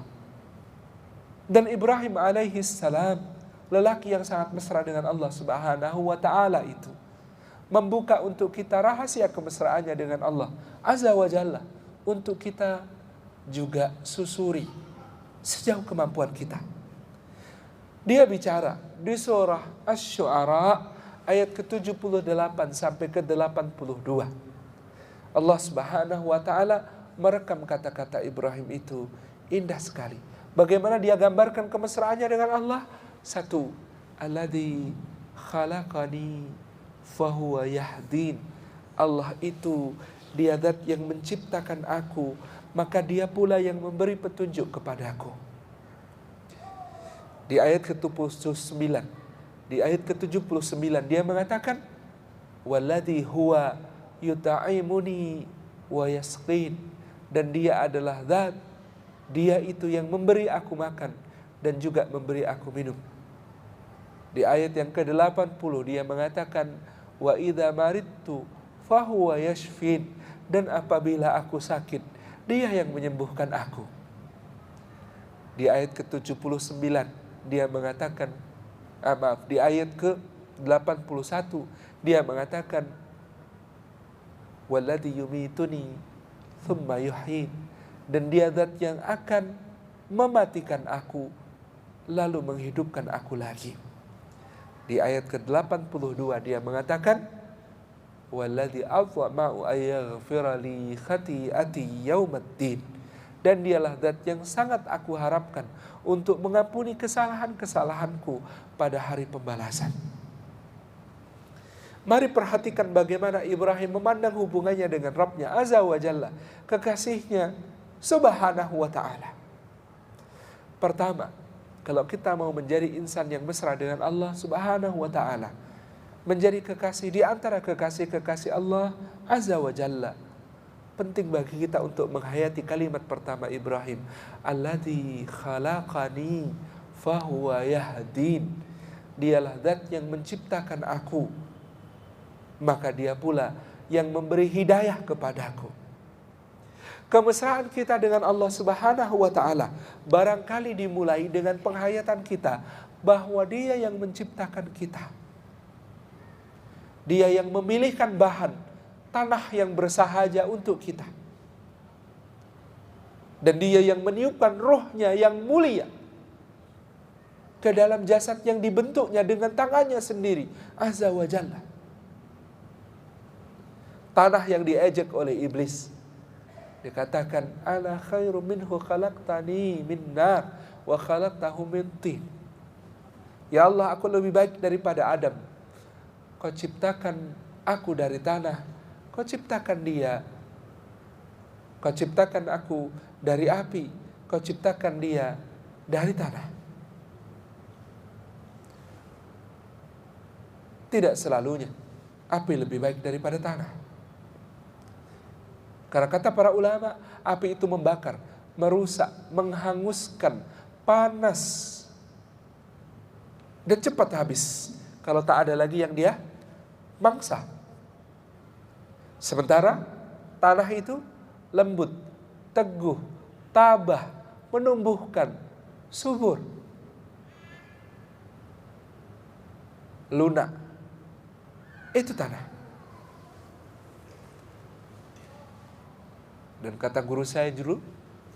Dan Ibrahim alaihi salam, lelaki yang sangat mesra dengan Allah Subhanahu wa ta'ala itu, membuka untuk kita rahasia kemesraannya dengan Allah Azza wa Jalla, untuk kita juga susuri sejauh kemampuan kita. Dia bicara di surah Asy-Syu'ara ayat ke-78 sampai ke-82. Allah Subhanahu wa ta'ala merekam kata-kata Ibrahim itu indah sekali. Bagaimana dia gambarkan kemesraannya dengan Allah? Satu, alladzi khalaqani fahuwa yahdin. Allah itu dia zat yang menciptakan aku, maka dia pula yang memberi petunjuk kepadaku. Di ayat ke-79, di ayat ke-79 dia mengatakan walladzi huwa yuta'imuni wa yasqin, dan dia adalah zat, dia itu yang memberi aku makan dan juga memberi aku minum. Di ayat yang ke-80 dia mengatakan wa idza maridtu fahuwa yashfin, dan apabila aku sakit dia yang menyembuhkan aku. Di ayat ke-79 dia mengatakan di ayat ke-81 dia mengatakan walladzi yumituni thumma yuhyin, dan dia zat yang akan mematikan aku lalu menghidupkan aku lagi. Di ayat ke-82 dia mengatakan, "Walladzi atma'u ayaghfira li khati'ati yaumaddin." Dan dialah zat yang sangat aku harapkan untuk mengampuni kesalahan-kesalahanku pada hari pembalasan. Mari perhatikan bagaimana Ibrahim memandang hubungannya dengan Rabbnya Azza wa Jalla, kekasihnya Subhanahu wa ta'ala. Pertama, kalau kita mau menjadi insan yang mesra dengan Allah Subhanahu wa ta'ala, menjadi kekasih di antara kekasih-kekasih Allah Azza wa Jalla, penting bagi kita untuk menghayati kalimat pertama Ibrahim, Alladzi khalaqani fahuwa yahdin. Dialah zat yang menciptakan aku, maka dia pula yang memberi hidayah kepadaku. Kemesraan kita dengan Allah Subhanahu wa ta'ala barangkali dimulai dengan penghayatan kita bahwa Dia yang menciptakan kita. Dia yang memilihkan bahan tanah yang bersahaja untuk kita. Dan Dia yang meniupkan rohnya yang mulia ke dalam jasad yang dibentuknya dengan tangannya sendiri, Azza wa Jalla. Tanah yang diejek oleh iblis, dikatakan, ana khairum minhu khalaqtani min nar wa khalaqtahu min tin. Ya Allah, aku lebih baik daripada Adam. Kau ciptakan aku dari tanah, kau ciptakan dia. Kau ciptakan aku dari api, kau ciptakan dia dari tanah. Tidak selalunya api lebih baik daripada tanah. Karena kata para ulama, api itu membakar, merusak, menghanguskan, panas, dan cepat habis kalau tak ada lagi yang dia mangsa. Sementara tanah itu lembut, teguh, tabah, menumbuhkan, subur, lunak. Itu tanah. Dan kata guru saya dulu,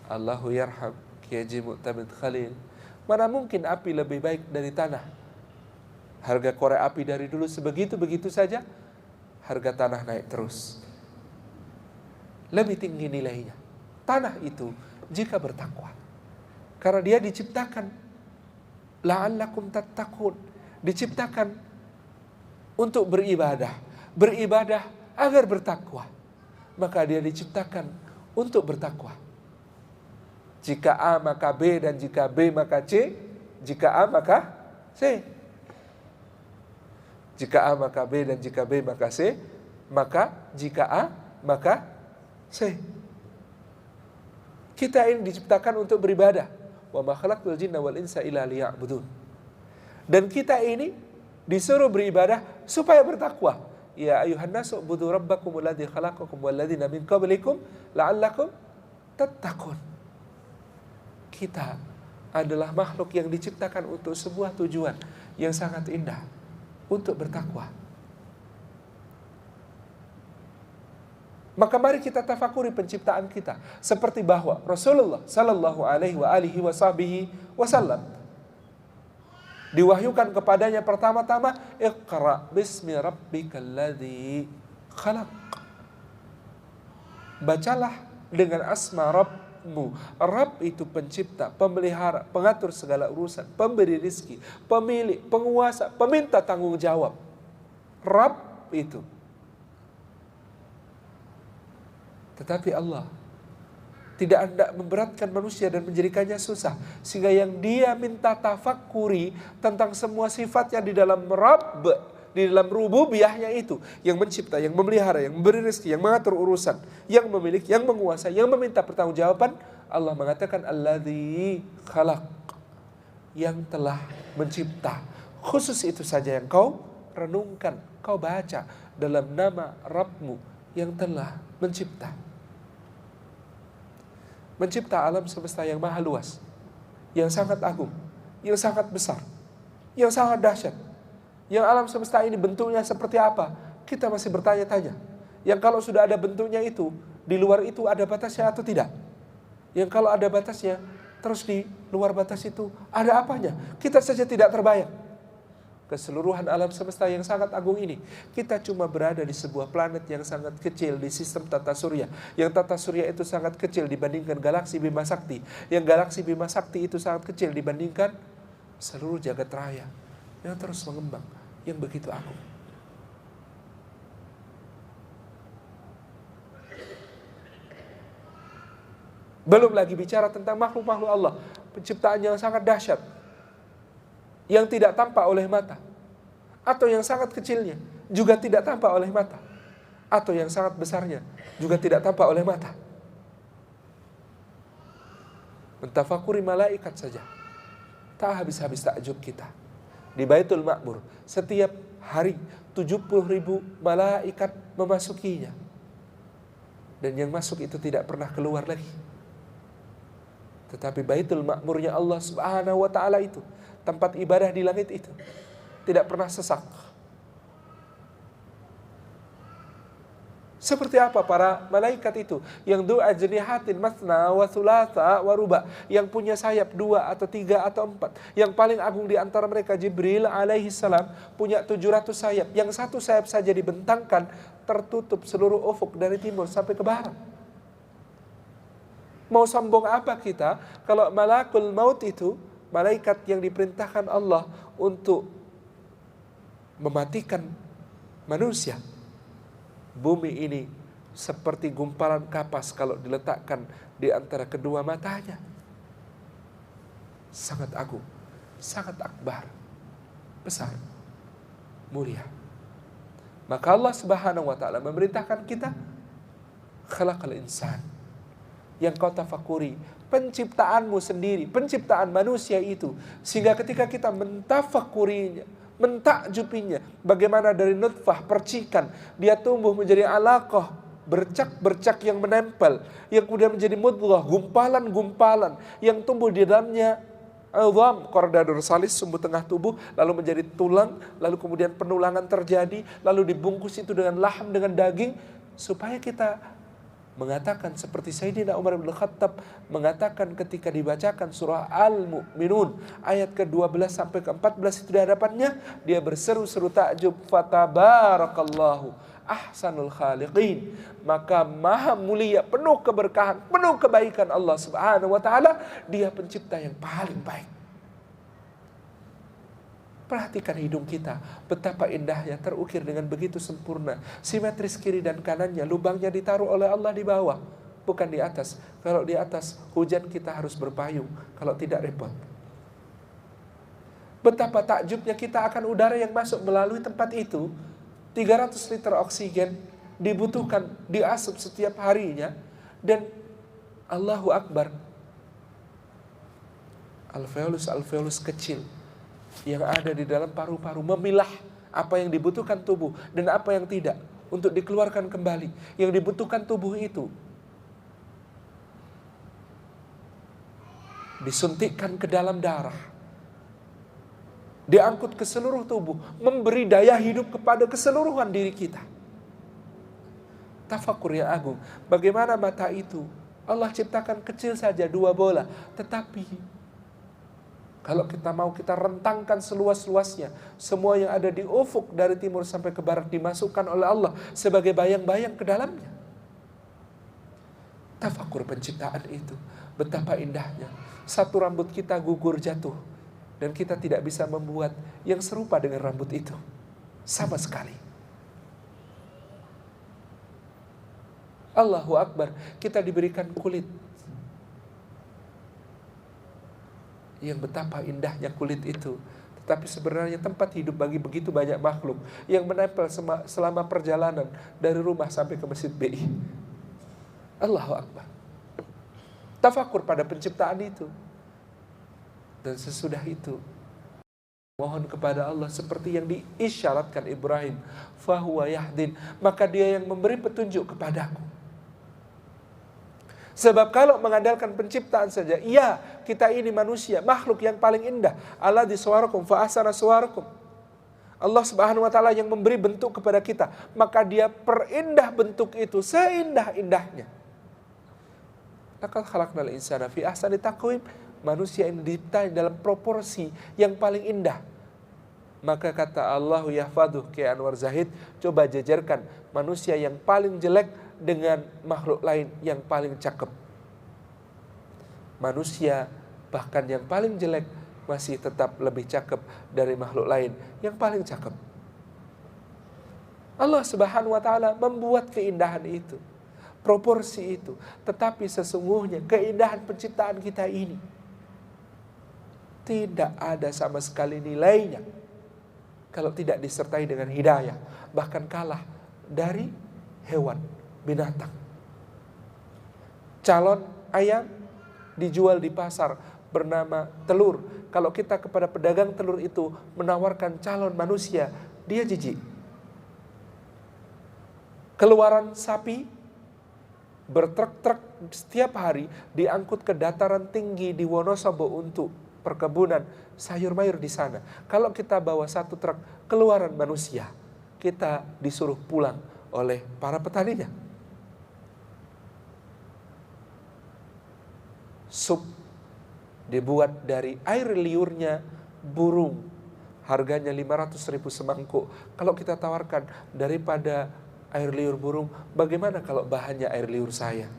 Allahu yarham Kiai Haji Mu'tamid Khalil, mana mungkin api lebih baik dari tanah? Harga korek api dari dulu sebegitu-begitu saja, harga tanah naik terus. Lebih tinggi nilainya tanah itu jika bertakwa. Karena dia diciptakan la'allakum tattaqun, diciptakan untuk beribadah, beribadah agar bertakwa. Maka dia diciptakan untuk bertakwa. Jika A maka B, dan jika B maka C, jika A maka C. Jika A maka B, dan jika B maka C, maka jika A maka C. Kita ini diciptakan untuk beribadah. Wa ma khalaqtul jinna wal insa illa liya'budun. Dan kita ini disuruh beribadah supaya bertakwa. Ya ayuhan nasu ubudu rabbakum alladzi khalaqakum walladzina min qablikum la'allakum tattaqun. Kita adalah makhluk yang diciptakan untuk sebuah tujuan yang sangat indah, untuk bertakwa. Maka mari kita tafakuri penciptaan kita, seperti bahwa Rasulullah sallallahu alaihi wasallam diwahyukan kepadanya pertama-tama, Iqra bismi rabbikal ladzi khalaq. Bacalah dengan asma Rabbmu. Rabb itu pencipta, pemelihara, pengatur segala urusan, pemberi rizki, pemilik, penguasa, peminta tanggung jawab. Rabb itu. Tetapi Allah tidak hendak memberatkan manusia dan menjadikannya susah, sehingga yang dia minta tafakuri tentang semua sifatnya di dalam Rabb, di dalam rububiyahnya itu, yang mencipta, yang memelihara, yang memberi rezeki, yang mengatur urusan, yang memiliki, yang menguasai, yang meminta pertanggungjawaban. Allah mengatakan alladzi khalaq, yang telah mencipta. Khusus itu saja yang kau renungkan, kau baca dalam nama Rabbmu yang telah mencipta. Mencipta alam semesta yang maha luas, yang sangat agung, yang sangat besar, yang sangat dahsyat. Yang alam semesta ini bentuknya seperti apa? Kita masih bertanya-tanya. Yang kalau sudah ada bentuknya itu, di luar itu ada batasnya atau tidak? Yang kalau ada batasnya, terus di luar batas itu ada apanya? Kita saja tidak terbayang. keseluruhan alam semesta yang sangat agung ini. Kita cuma berada di sebuah planet yang sangat kecil di sistem tata surya. Yang tata surya itu sangat kecil dibandingkan galaksi Bima Sakti. Yang galaksi Bima Sakti itu sangat kecil dibandingkan seluruh jagat raya yang terus mengembang, yang begitu agung. Belum lagi bicara tentang makhluk-makhluk Allah, penciptaan yang sangat dahsyat, yang tidak tampak oleh mata, atau yang sangat kecilnya juga tidak tampak oleh mata, atau yang sangat besarnya juga tidak tampak oleh mata. Mentafakuri malaikat saja, tak habis-habis takjub kita. Di Baitul Ma'mur, setiap hari 70.000 malaikat memasukinya. Dan yang masuk itu tidak pernah keluar lagi. Tetapi Baitul Ma'murnya Allah Subhanahu wa ta'ala itu, tempat ibadah di langit itu, tidak pernah sesak. Seperti apa para malaikat itu yang du ajnihatin masna wa thulatha wa ruba, yang punya sayap 2 atau 3 atau 4. Yang paling agung di antara mereka Jibril alaihi salam punya 700 sayap. Yang satu sayap saja dibentangkan tertutup seluruh ufuk dari timur sampai ke barat. Mau sombong apa kita kalau malakul maut itu malaikat yang diperintahkan Allah untuk mematikan manusia. Bumi ini seperti gumpalan kapas kalau diletakkan di antara kedua matanya. Sangat agung, sangat akbar, besar, mulia. Maka Allah Subhanahu wa ta'ala memerintahkan kita, khalaqal insan, yang kau tafakuri penciptaanmu sendiri, penciptaan manusia itu, sehingga ketika kita mentafakurinya, mentakjubinya, bagaimana dari nutfah, percikan, dia tumbuh menjadi alaqah, bercak-bercak yang menempel, yang kemudian menjadi mudghah, gumpalan-gumpalan yang tumbuh di dalamnya azam, korda dorsalis, sumbu tengah tubuh, lalu menjadi tulang, lalu kemudian penulangan terjadi, lalu dibungkus itu dengan laham, dengan daging, supaya kita mengatakan seperti Sayyidina Umar bin Khattab mengatakan ketika dibacakan surah Al-Mu'minun ayat ke-12 sampai ke-14 itu di hadapannya, dia berseru-seru takjub, fatabarakallahu ahsanul khaliqin, maka maha mulia, penuh keberkahan, penuh kebaikan Allah Subhanahu wa ta'ala, dia pencipta yang paling baik. Perhatikan hidung kita, betapa indahnya, terukir dengan begitu sempurna, simetris kiri dan kanannya, lubangnya ditaruh oleh Allah di bawah, bukan di atas. Kalau di atas, hujan kita harus berpayung, kalau tidak repot. Betapa takjubnya kita akan udara yang masuk melalui tempat itu. 300 liter oksigen dibutuhkan, diasup setiap harinya, dan Allahu Akbar, alveolus kecil yang ada di dalam paru-paru memilah apa yang dibutuhkan tubuh dan apa yang tidak untuk dikeluarkan kembali. Yang dibutuhkan tubuh itu disuntikkan ke dalam darah, diangkut ke seluruh tubuh, memberi daya hidup kepada keseluruhan diri kita. Tafakur yang agung, bagaimana mata itu Allah ciptakan kecil saja 2 bola, tetapi kalau kita mau, kita rentangkan seluas-luasnya. Semua yang ada di ufuk dari timur sampai ke barat dimasukkan oleh Allah sebagai bayang-bayang ke dalamnya. Tafakur penciptaan itu, betapa indahnya. Satu rambut kita gugur jatuh, dan kita tidak bisa membuat yang serupa dengan rambut itu sama sekali. Allahu Akbar, kita diberikan kulit yang betapa indahnya kulit itu. Tetapi sebenarnya tempat hidup bagi begitu banyak makhluk yang menempel selama perjalanan dari rumah sampai ke Masjid BI. Allahu Akbar. Tafakur pada penciptaan itu. Dan sesudah itu, mohon kepada Allah seperti yang diisyaratkan Ibrahim, fahuwa yahdin, maka dia yang memberi petunjuk kepadaku. Sebab kalau mengandalkan penciptaan saja, iya, kita ini manusia, makhluk yang paling indah. Allah di suwarakum fa ahsana suwarakum. Allah Subhanahu wa ta'ala yang memberi bentuk kepada kita, maka dia perindah bentuk itu seindah-indahnya. Laqad khalaqnal insana fi ahsani taqwim. Manusia ini diciptai dalam proporsi yang paling indah. Maka kata Allahu yahfaduh Ki Anwar Zahid, coba jajarkan manusia yang paling jelek dengan makhluk lain yang paling cakep. Manusia bahkan yang paling jelek masih tetap lebih cakep dari makhluk lain yang paling cakep. Allah Subhanahu wa taala membuat keindahan itu, proporsi itu. Tetapi sesungguhnya keindahan penciptaan kita ini tidak ada sama sekali nilainya kalau tidak disertai dengan hidayah. Bahkan kalah dari hewan, binatang. Calon ayam dijual di pasar bernama telur. Kalau kita kepada pedagang telur itu menawarkan calon manusia, dia jijik. Keluaran sapi bertruk-truk setiap hari diangkut ke dataran tinggi di Wonosobo untuk perkebunan sayur mayur di sana. Kalau kita bawa satu truk keluaran manusia, kita disuruh pulang oleh para petaninya. Sup dibuat dari air liurnya burung, harganya 500.000 semangkuk. Kalau kita tawarkan daripada air liur burung, bagaimana kalau bahannya air liur saya?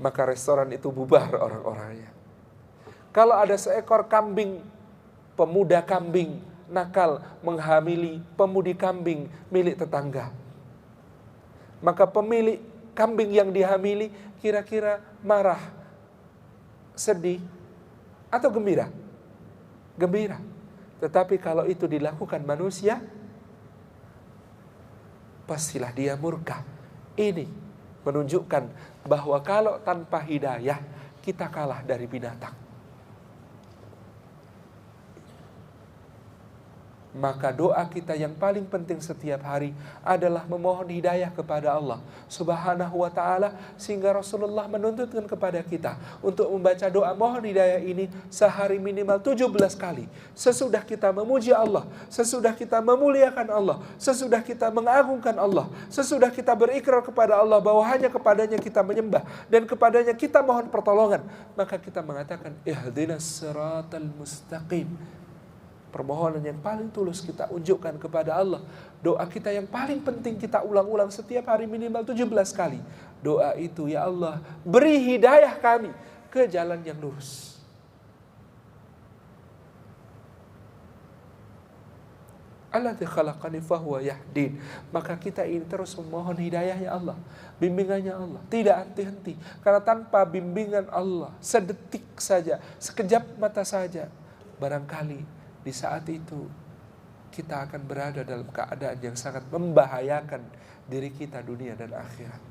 Maka restoran itu bubar orang-orangnya. Kalau ada seekor kambing, pemuda kambing nakal menghamili pemudi kambing milik tetangga, maka pemilik kambing yang dihamili kira-kira marah, sedih, atau gembira? Gembira. Tetapi kalau itu dilakukan manusia, pastilah dia murka. Ini menunjukkan bahwa kalau tanpa hidayah kita kalah dari binatang. Maka doa kita yang paling penting setiap hari adalah memohon hidayah kepada Allah Subhanahu wa ta'ala, sehingga Rasulullah menuntutkan kepada kita untuk membaca doa mohon hidayah ini sehari minimal 17 kali. Sesudah kita memuji Allah, sesudah kita memuliakan Allah, sesudah kita mengagungkan Allah, sesudah kita berikrar kepada Allah bahwa hanya kepadanya kita menyembah dan kepadanya kita mohon pertolongan, maka kita mengatakan ihdinas siratal mustaqim. Permohonan yang paling tulus kita unjukkan kepada Allah. Doa kita yang paling penting kita ulang-ulang setiap hari minimal 17 kali. Doa itu, ya Allah, beri hidayah kami ke jalan yang lurus. Alladzi khalaqani fahuwa yahdin. Maka kita ini terus memohon hidayahnya Allah, bimbingannya Allah, tidak henti-henti. Karena tanpa bimbingan Allah, sedetik saja, sekejap mata saja, barangkali di saat itu kita akan berada dalam keadaan yang sangat membahayakan diri kita dunia dan akhirat.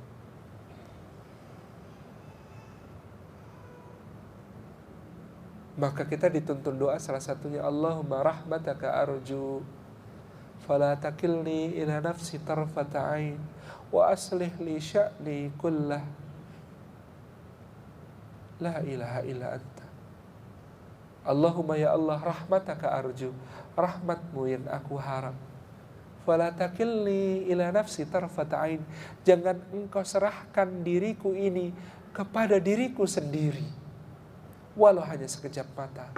Maka kita dituntun doa salah satunya, Allahumma rahmataka arju fala takilni ila nafsi tarfata ain wa aslih li sya'ni kullah la ilaha illa anta. Allahumma ya Allah, rahmataka arju, rahmatmu yang aku harap. Fala takilni ila nafsi tarfata ain, jangan engkau serahkan diriku ini kepada diriku sendiri, walau hanya sekejap mata.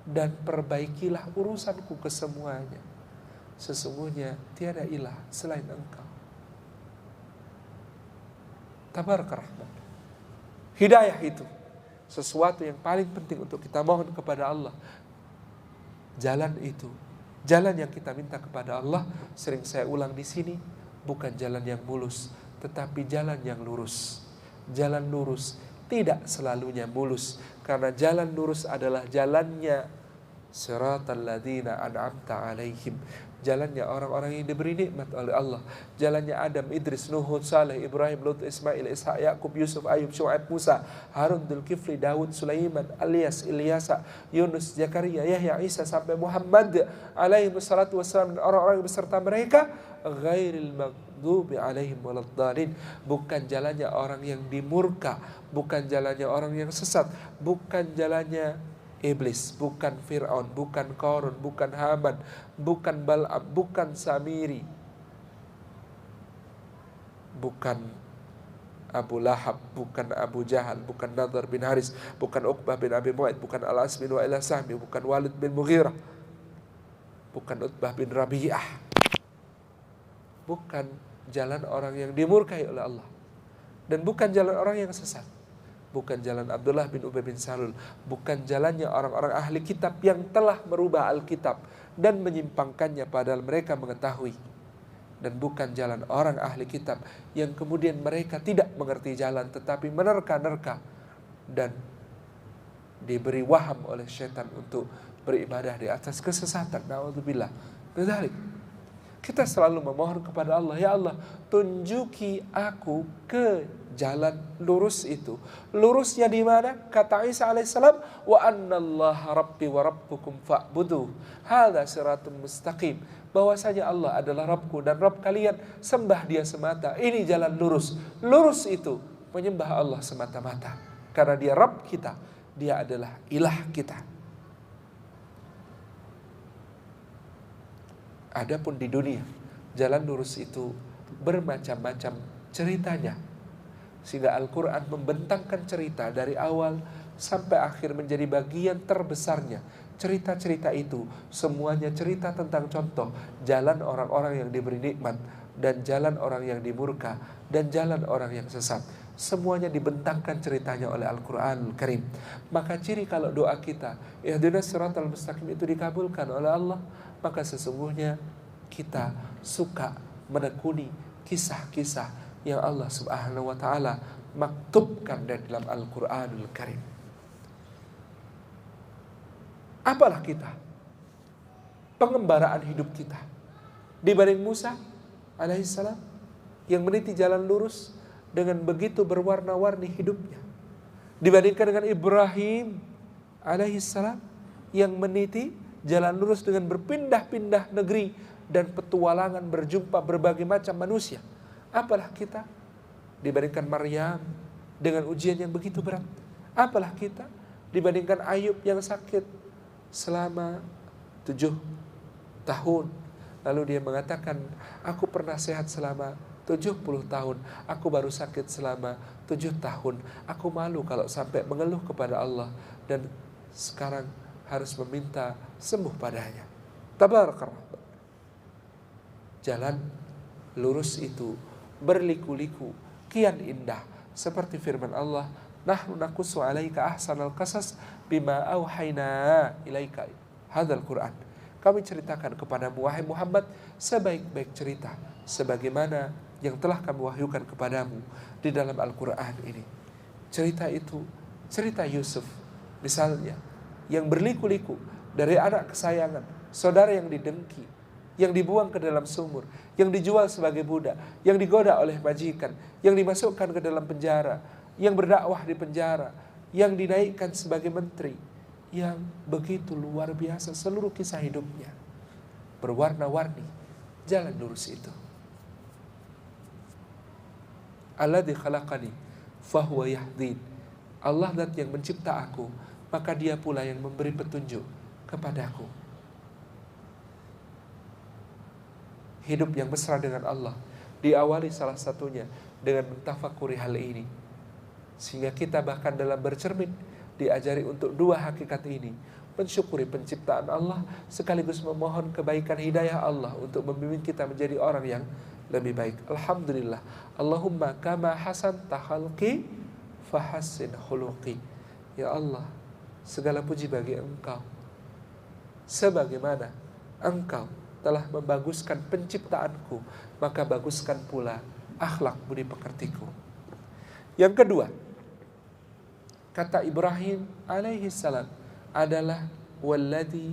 Dan perbaikilah urusanku kesemuanya. Sesungguhnya tiada ilah selain engkau. Tabaraka rahmat. Hidayah itu sesuatu yang paling penting untuk kita mohon kepada Allah. Jalan itu, jalan yang kita minta kepada Allah, sering saya ulang di sini, bukan jalan yang mulus, tetapi jalan yang lurus. Jalan lurus tidak selalunya mulus, karena jalan lurus adalah jalannya siratal ladzina an'amta alaihim, jalannya orang-orang yang diberi nikmat oleh Allah, jalannya Adam, Idris, Nuh, Saleh, Ibrahim, Lut, Ismail, Ishak, Yakub, Yusuf, Ayub, Syuaib, Musa, Harun, Dzulkifli, Daud, Sulaiman, Ilyas, Ilyasa, Yunus, Zakaria, Yahya, Isa sampai Muhammad alaihi wassalatu wassalam, dan orang-orang yang beserta mereka, ghairil maghdubi alaihim waladdallin, bukan jalannya orang yang dimurka, bukan jalannya orang yang sesat, bukan jalannya iblis, bukan Fir'aun, bukan Qarun, bukan Haman, bukan Bal'am, bukan Samiri, bukan Abu Lahab, bukan Abu Jahal, bukan Nadhr bin Haris, bukan Uqbah bin Abi Mu'ayth, bukan Al-As bin Wa'il Sahmi, bukan Walid bin Mughirah, bukan Utbah bin Rabi'ah, bukan jalan orang yang dimurkai oleh Allah, dan bukan jalan orang yang sesat, bukan jalan Abdullah bin Ubay bin Salul, bukan jalannya orang-orang ahli kitab yang telah merubah Alkitab dan menyimpangkannya padahal mereka mengetahui, dan bukan jalan orang ahli kitab yang kemudian mereka tidak mengerti jalan tetapi menerka-nerka dan diberi waham oleh syaitan untuk beribadah di atas kesesatan. Na'udzubillah min dzalik. Kita selalu memohon kepada Allah, ya Allah, tunjuki aku ke jalan lurus itu. Lurusnya di mana? Kata Isa alaihissalam, wa annallaha rabbi wa rabbukum fa'buduh. Hadza siratun mustaqim. Bahwasanya Allah adalah Rabbku dan Rabb kalian, sembah Dia semata. Ini jalan lurus. Lurus itu menyembah Allah semata-mata. Karena Dia Rabb kita, Dia adalah ilah kita. Adapun di dunia, jalan lurus itu bermacam-macam ceritanya. Sehingga Al-Quran membentangkan cerita dari awal sampai akhir menjadi bagian terbesarnya. Cerita-cerita itu semuanya cerita tentang contoh jalan orang-orang yang diberi nikmat, dan jalan orang yang dimurka, dan jalan orang yang sesat. Semuanya dibentangkan ceritanya oleh Al-Quranul Karim. Maka ciri kalau doa kita, ihdinas siratal mustaqim, itu dikabulkan oleh Allah, maka sesungguhnya kita suka menekuni kisah-kisah yang Allah Subhanahu wa taala maktubkan dalam Al-Qur'anul Karim. Apalah kita, pengembaraan hidup kita dibanding Musa alaihissalam yang meniti jalan lurus dengan begitu berwarna-warni hidupnya, dibandingkan dengan Ibrahim alaihissalam yang meniti jalan lurus dengan berpindah-pindah negeri dan petualangan berjumpa berbagai macam manusia. Apalah kita dibandingkan Maryam dengan ujian yang begitu berat. Apalah kita dibandingkan Ayub yang sakit selama 7 tahun. Lalu dia mengatakan, aku pernah sehat selama 70 tahun. Aku baru sakit selama 7 tahun. Aku malu kalau sampai mengeluh kepada Allah. Dan sekarang harus meminta sembuh padanya. Tabarakallah. Jalan lurus itu berliku-liku, kian indah, seperti firman Allah, nahnu naqussu 'alaika ahsanal qasas bima auhayna ilaika hadzal Qur'an. Kami ceritakan kepadamu wahai Muhammad sebaik-baik cerita sebagaimana yang telah kami wahyukan kepadamu di dalam Al-Qur'an ini. Cerita itu cerita Yusuf misalnya, yang berliku-liku dari anak kesayangan, saudara yang didengki, yang dibuang ke dalam sumur, yang dijual sebagai budak, yang digoda oleh majikan, yang dimasukkan ke dalam penjara, yang berdakwah di penjara, yang dinaikkan sebagai menteri, yang begitu luar biasa seluruh kisah hidupnya. Berwarna-warni jalan lurus itu. Alladzi khalaqani fahuwa yahdin. Allah zat yang mencipta aku, maka Dia pula yang memberi petunjuk kepadaku. Hidup yang mesra dengan Allah diawali salah satunya dengan mentafakuri hal ini. Sehingga kita bahkan dalam bercermin diajari untuk 2 hakikat ini. Mensyukuri penciptaan Allah sekaligus memohon kebaikan hidayah Allah untuk membimbing kita menjadi orang yang lebih baik. Alhamdulillah. Allahumma kama hasanta khalqi fahassin khuluqi. Ya Allah, segala puji bagi Engkau. Sebagaimana Engkau telah membaguskan penciptaanku, maka baguskan pula akhlak budi pekertiku. Yang kedua, kata Ibrahim alaihi salam adalah walladzi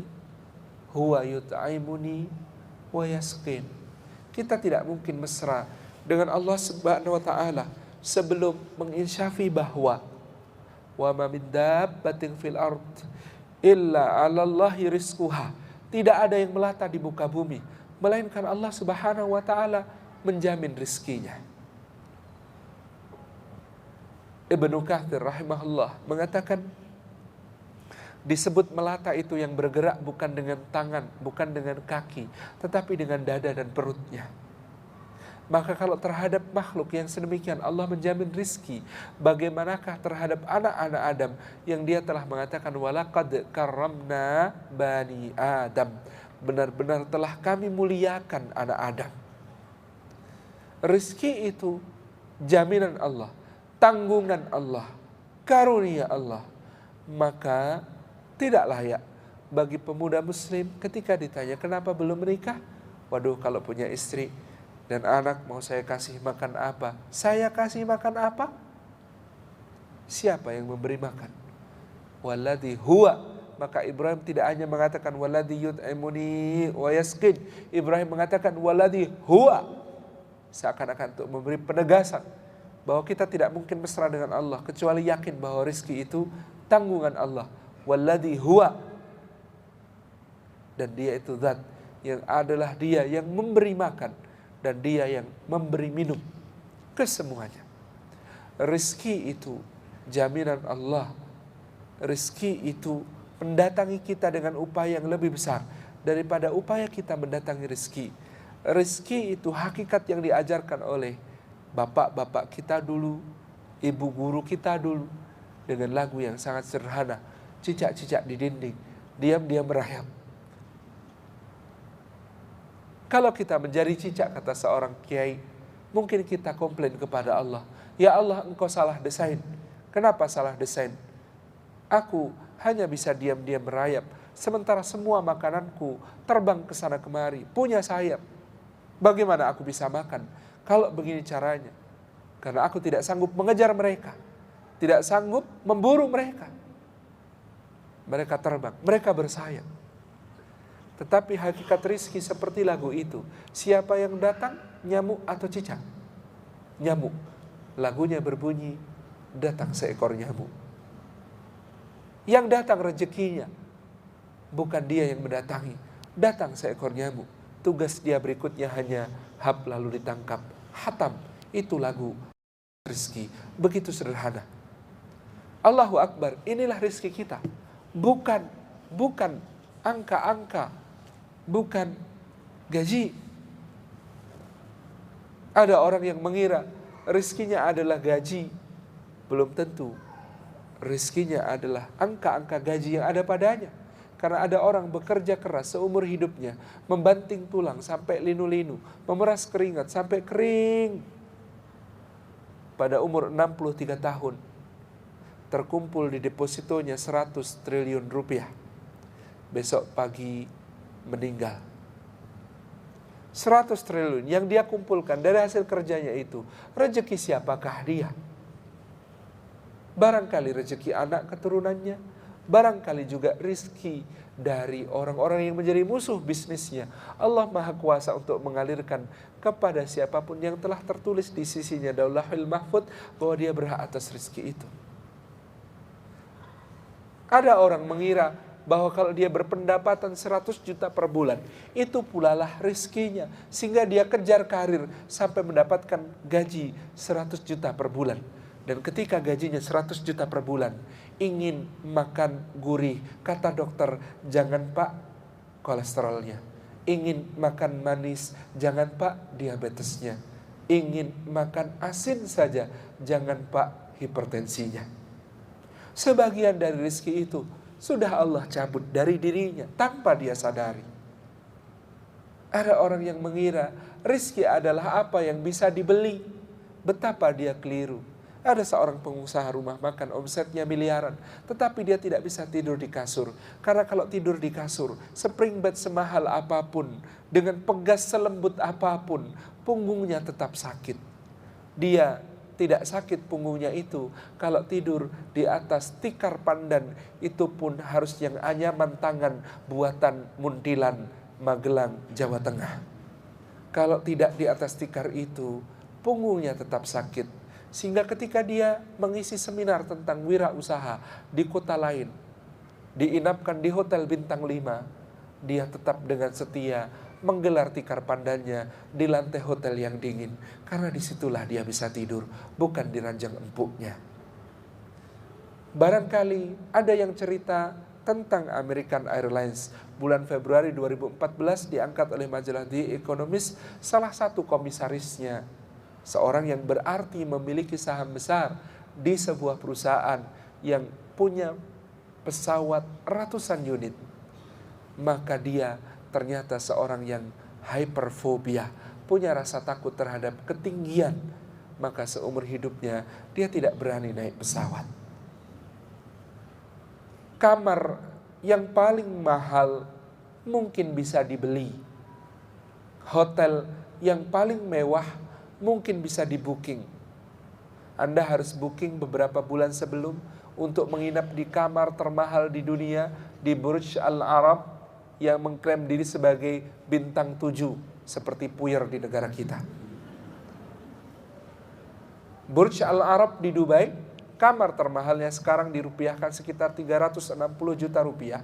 huwa yut'imuni wa yasqin. Kita tidak mungkin mesra dengan Allah Subhanahu wa taala sebelum menginsyafi bahwa wa ma min dabbatin fil ard illa 'ala Allahi rizquha. Tidak ada yang melata di muka bumi melainkan Allah Subhanahu wa taala menjamin rizkinya. Ibnu Katsir rahimahullah mengatakan disebut melata itu yang bergerak bukan dengan tangan, bukan dengan kaki, tetapi dengan dada dan perutnya. Maka kalau terhadap makhluk yang sedemikian Allah menjamin rizki, bagaimanakah terhadap anak-anak Adam yang Dia telah mengatakan walaqad karramna bani Adam. benar-benar telah kami muliakan anak Adam. Rizki itu jaminan Allah, tanggungan Allah, karunia Allah. Maka tidak layak bagi pemuda muslim ketika ditanya kenapa belum menikah. Waduh, kalau punya istri dan anak mau saya kasih makan apa? Saya kasih makan apa? Siapa yang memberi makan? Walladhi huwa. Maka Ibrahim tidak hanya mengatakan walladhi yut'imuni wa yasqin. Ibrahim mengatakan walladhi huwa. Seakan-akan untuk memberi penegasan bahwa kita tidak mungkin mesra dengan Allah kecuali yakin bahwa rizki itu tanggungan Allah. Walladhi huwa. Dan dia itu zat yang adalah dia yang memberi makan dan dia yang memberi minum kesemuanya. Rizki itu jaminan Allah. Rizki itu mendatangi kita dengan upaya yang lebih besar daripada upaya kita mendatangi rizki. Rizki itu hakikat yang diajarkan oleh bapak-bapak kita dulu, ibu guru kita dulu, dengan lagu yang sangat sederhana, cicak-cicak di dinding, diam-diam merayap. Kalau kita menjadi cicak, kata seorang kiai, mungkin kita komplain kepada Allah, ya Allah, engkau salah desain. Kenapa salah desain? Aku hanya bisa diam-diam merayap, sementara semua makananku terbang ke sana kemari, punya sayap. Bagaimana aku bisa makan kalau begini caranya? Karena aku tidak sanggup mengejar mereka, tidak sanggup memburu mereka. Mereka terbang, mereka bersayap. Tetapi hakikat rizki seperti lagu itu, siapa yang datang, nyamuk atau cicak? Nyamuk. Lagunya berbunyi, datang seekor nyamuk. Yang datang rezekinya, bukan dia yang mendatangi, datang seekor nyamuk. Tugas dia berikutnya hanya hap lalu ditangkap. Hatam, itu lagu rizki. Begitu sederhana. Allahu Akbar, inilah rizki kita. Bukan angka-angka, bukan gaji. Ada orang yang mengira rizkinya adalah gaji. Belum tentu. Rizkinya adalah angka-angka gaji yang ada padanya. Karena ada orang bekerja keras seumur hidupnya, membanting tulang sampai linu-linu, memeras keringat sampai kering. Pada umur 63 tahun, terkumpul di depositonya 100 triliun rupiah. Besok pagi meninggal. 100 triliun yang dia kumpulkan dari hasil kerjanya itu, rezeki siapakah dia? Barangkali rezeki anak keturunannya, barangkali juga rizki dari orang-orang yang menjadi musuh bisnisnya. Allah Maha Kuasa untuk mengalirkan kepada siapapun yang telah tertulis di sisinya Lauhul Mahfuz bahwa dia berhak atas rizki itu. Ada orang mengira bahwa kalau dia berpendapatan 100 juta per bulan, itu pula lah rizkinya. Sehingga dia kejar karir sampai mendapatkan gaji 100 juta per bulan. Dan ketika gajinya 100 juta per bulan, ingin makan gurih, kata dokter, jangan pak kolesterolnya. Ingin makan manis, jangan pak diabetesnya. Ingin makan asin saja, jangan pak hipertensinya. Sebagian dari rezeki itu sudah Allah cabut dari dirinya tanpa dia sadari. Ada orang yang mengira rezeki adalah apa yang bisa dibeli. Betapa dia keliru. Ada seorang pengusaha rumah makan, omsetnya miliaran, tetapi dia tidak bisa tidur di kasur. Karena kalau tidur di kasur, spring bed semahal apapun, dengan pegas selembut apapun, punggungnya tetap sakit. Dia tidak sakit punggungnya itu kalau tidur di atas tikar pandan, itu pun harus yang anyaman tangan buatan Muntilan, Magelang, Jawa Tengah. Kalau tidak di atas tikar itu, punggungnya tetap sakit. Sehingga ketika dia mengisi seminar tentang wirausaha di kota lain, diinapkan di hotel bintang 5, dia tetap dengan setia menggelar tikar pandannya di lantai hotel yang dingin. Karena disitulah dia bisa tidur, bukan di ranjang empuknya. Barangkali ada yang cerita tentang American Airlines. Bulan Februari 2014 diangkat oleh majalah The Economist salah satu komisarisnya, seorang yang berarti memiliki saham besar di sebuah perusahaan yang punya pesawat ratusan unit. Maka dia ternyata seorang yang hyperfobia, punya rasa takut terhadap ketinggian, maka seumur hidupnya dia tidak berani naik pesawat. Kamar yang paling mahal mungkin bisa dibeli. Hotel yang paling mewah mungkin bisa di-booking. Anda harus booking beberapa bulan sebelum untuk menginap di kamar termahal di dunia, di Burj Al Arab yang mengklaim diri sebagai bintang 7 seperti Puyer di negara kita. Burj Al Arab di Dubai, kamar termahalnya sekarang dirupiahkan sekitar 360 juta rupiah.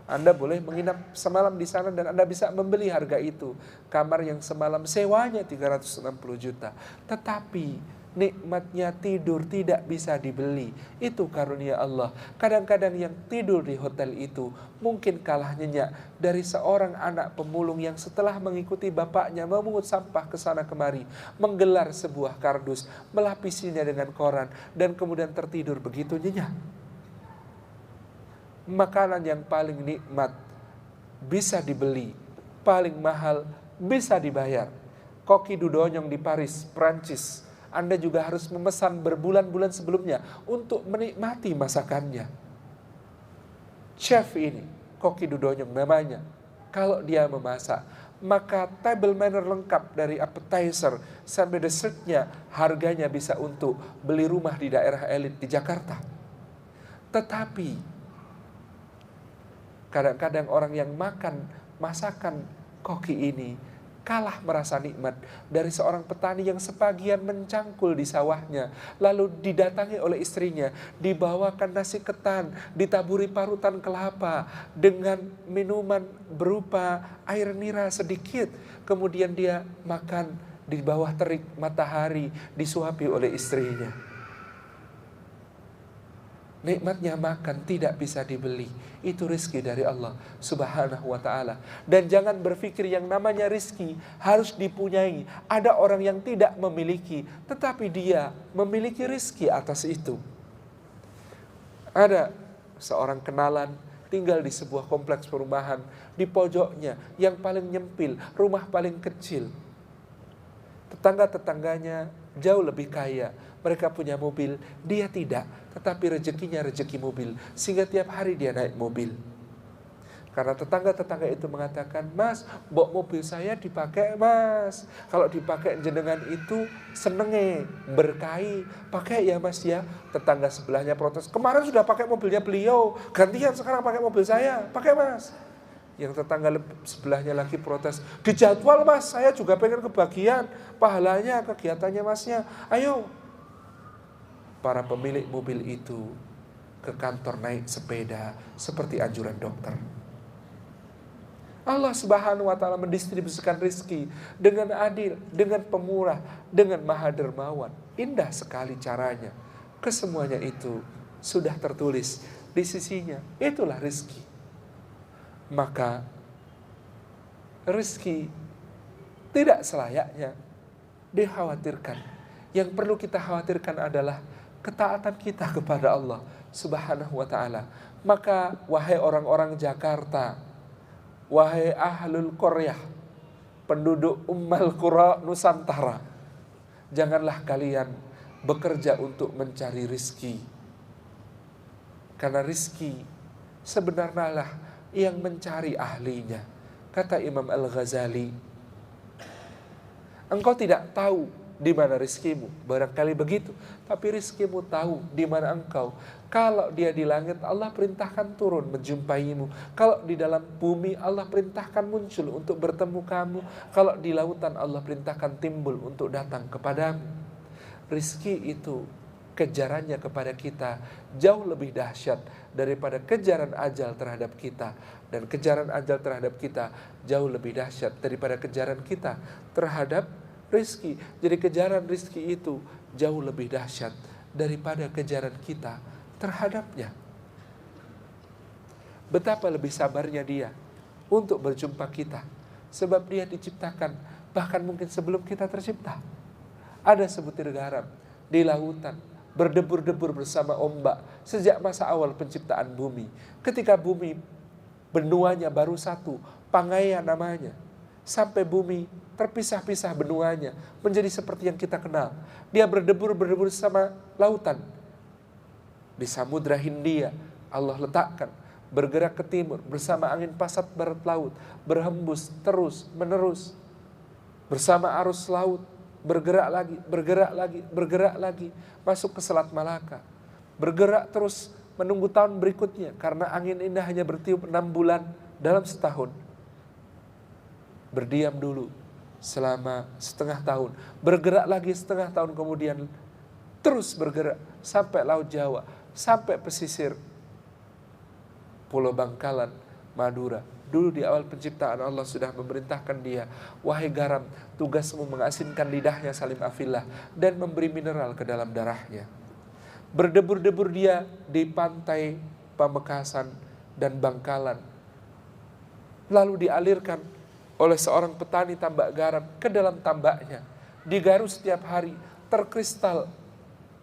Anda boleh menginap semalam di sana dan Anda bisa membeli harga itu. Kamar yang semalam sewanya 360 juta. Tetapi nikmatnya tidur tidak bisa dibeli. Itu karunia Allah. Kadang-kadang yang tidur di hotel itu mungkin kalah nyenyak dari seorang anak pemulung yang setelah mengikuti bapaknya memungut sampah ke sana kemari, menggelar sebuah kardus, melapisinya dengan koran, dan kemudian tertidur begitu nyenyak. Makanan yang paling nikmat bisa dibeli, paling mahal bisa dibayar. Koki Dudonyong di Paris, Prancis, Anda juga harus memesan berbulan-bulan sebelumnya untuk menikmati masakannya. Chef ini, Koki Dudonyong namanya, kalau dia memasak, maka table manner lengkap dari appetizer sampai dessertnya harganya bisa untuk beli rumah di daerah elit di Jakarta. Tetapi kadang-kadang orang yang makan masakan koki ini kalah merasa nikmat dari seorang petani yang sebagian mencangkul di sawahnya, lalu didatangi oleh istrinya, dibawakan nasi ketan, ditaburi parutan kelapa dengan minuman berupa air nira sedikit, kemudian dia makan di bawah terik matahari disuapi oleh istrinya. Nikmatnya makan tidak bisa dibeli. Itu rezeki dari Allah Subhanahu wa ta'ala. Dan jangan berpikir yang namanya rezeki harus dipunyai. Ada orang yang tidak memiliki, tetapi dia memiliki rezeki atas itu. Ada seorang kenalan tinggal di sebuah kompleks perumahan, di pojoknya yang paling nyempil, rumah paling kecil. Tetangga-tetangganya jauh lebih kaya, mereka punya mobil, dia tidak, tetapi rezekinya rezeki mobil, sehingga tiap hari dia naik mobil. Karena tetangga-tetangga itu mengatakan, "Mas, mbok mobil saya dipakai, Mas. Kalau dipakai jenengan itu senenge, berkahi, pakai ya, Mas ya." Tetangga sebelahnya protes, "Kemarin sudah pakai mobilnya beliau, gantian sekarang pakai mobil saya, pakai, Mas." Yang tetangga sebelahnya lagi protes, "Dijadwal, Mas, saya juga pengen kebagian pahalanya, kegiatannya Masnya. Ayo." Para pemilik mobil itu ke kantor naik sepeda seperti anjuran dokter. Allah Subhanahu wa ta'ala mendistribusikan rezeki dengan adil, dengan pemurah, dengan maha dermawan. Indah sekali caranya. Kesemuanya itu sudah tertulis di sisinya. Itulah rezeki. Maka rezeki tidak selayaknya dikhawatirkan. Yang perlu kita khawatirkan adalah ketaatan kita kepada Allah Subhanahu wa ta'ala. Maka wahai orang-orang Jakarta, wahai ahlul qaryah, penduduk Ummal Qura Nusantara, janganlah kalian bekerja untuk mencari rizki. Karena rizki sebenarnya lah yang mencari ahlinya. Kata Imam Al-Ghazali, engkau tidak tahu di mana rizkimu, barangkali begitu, tapi rizkimu tahu di mana engkau. Kalau dia di langit, Allah perintahkan turun menjumpaimu. Kalau di dalam bumi, Allah perintahkan muncul untuk bertemu kamu. Kalau di lautan, Allah perintahkan timbul untuk datang kepadamu. Rizki itu kejarannya kepada kita jauh lebih dahsyat daripada kejaran ajal terhadap kita. Dan kejaran ajal terhadap kita jauh lebih dahsyat daripada kejaran kita terhadap rizki. Jadi kejaran rizki itu jauh lebih dahsyat daripada kejaran kita terhadapnya. Betapa lebih sabarnya dia untuk berjumpa kita. Sebab dia diciptakan bahkan mungkin sebelum kita tercipta. Ada sebutir garam di lautan, berdebur-debur bersama ombak sejak masa awal penciptaan bumi. Ketika bumi benuanya baru satu, Pangaea namanya. Sampai bumi terpisah-pisah benuanya menjadi seperti yang kita kenal. Dia berdebur-berdebur sama lautan. Di Samudra Hindia Allah letakkan, bergerak ke timur bersama angin pasat barat laut, berhembus terus menerus bersama arus laut, bergerak lagi, bergerak lagi, bergerak lagi, masuk ke Selat Malaka, bergerak terus menunggu tahun berikutnya, karena angin ini hanya bertiup 6 bulan dalam setahun. Berdiam dulu selama setengah tahun, bergerak lagi setengah tahun kemudian, terus bergerak sampai Laut Jawa, sampai pesisir Pulau Bangkalan, Madura. Dulu di awal penciptaan Allah sudah memerintahkan dia, wahai garam, tugasmu mengasinkan lidahnya Salim Afillah dan memberi mineral ke dalam darahnya. Berdebur-debur dia di pantai Pamekasan dan Bangkalan, lalu dialirkan oleh seorang petani tambak garam ke dalam tambaknya, digaruk setiap hari, terkristal,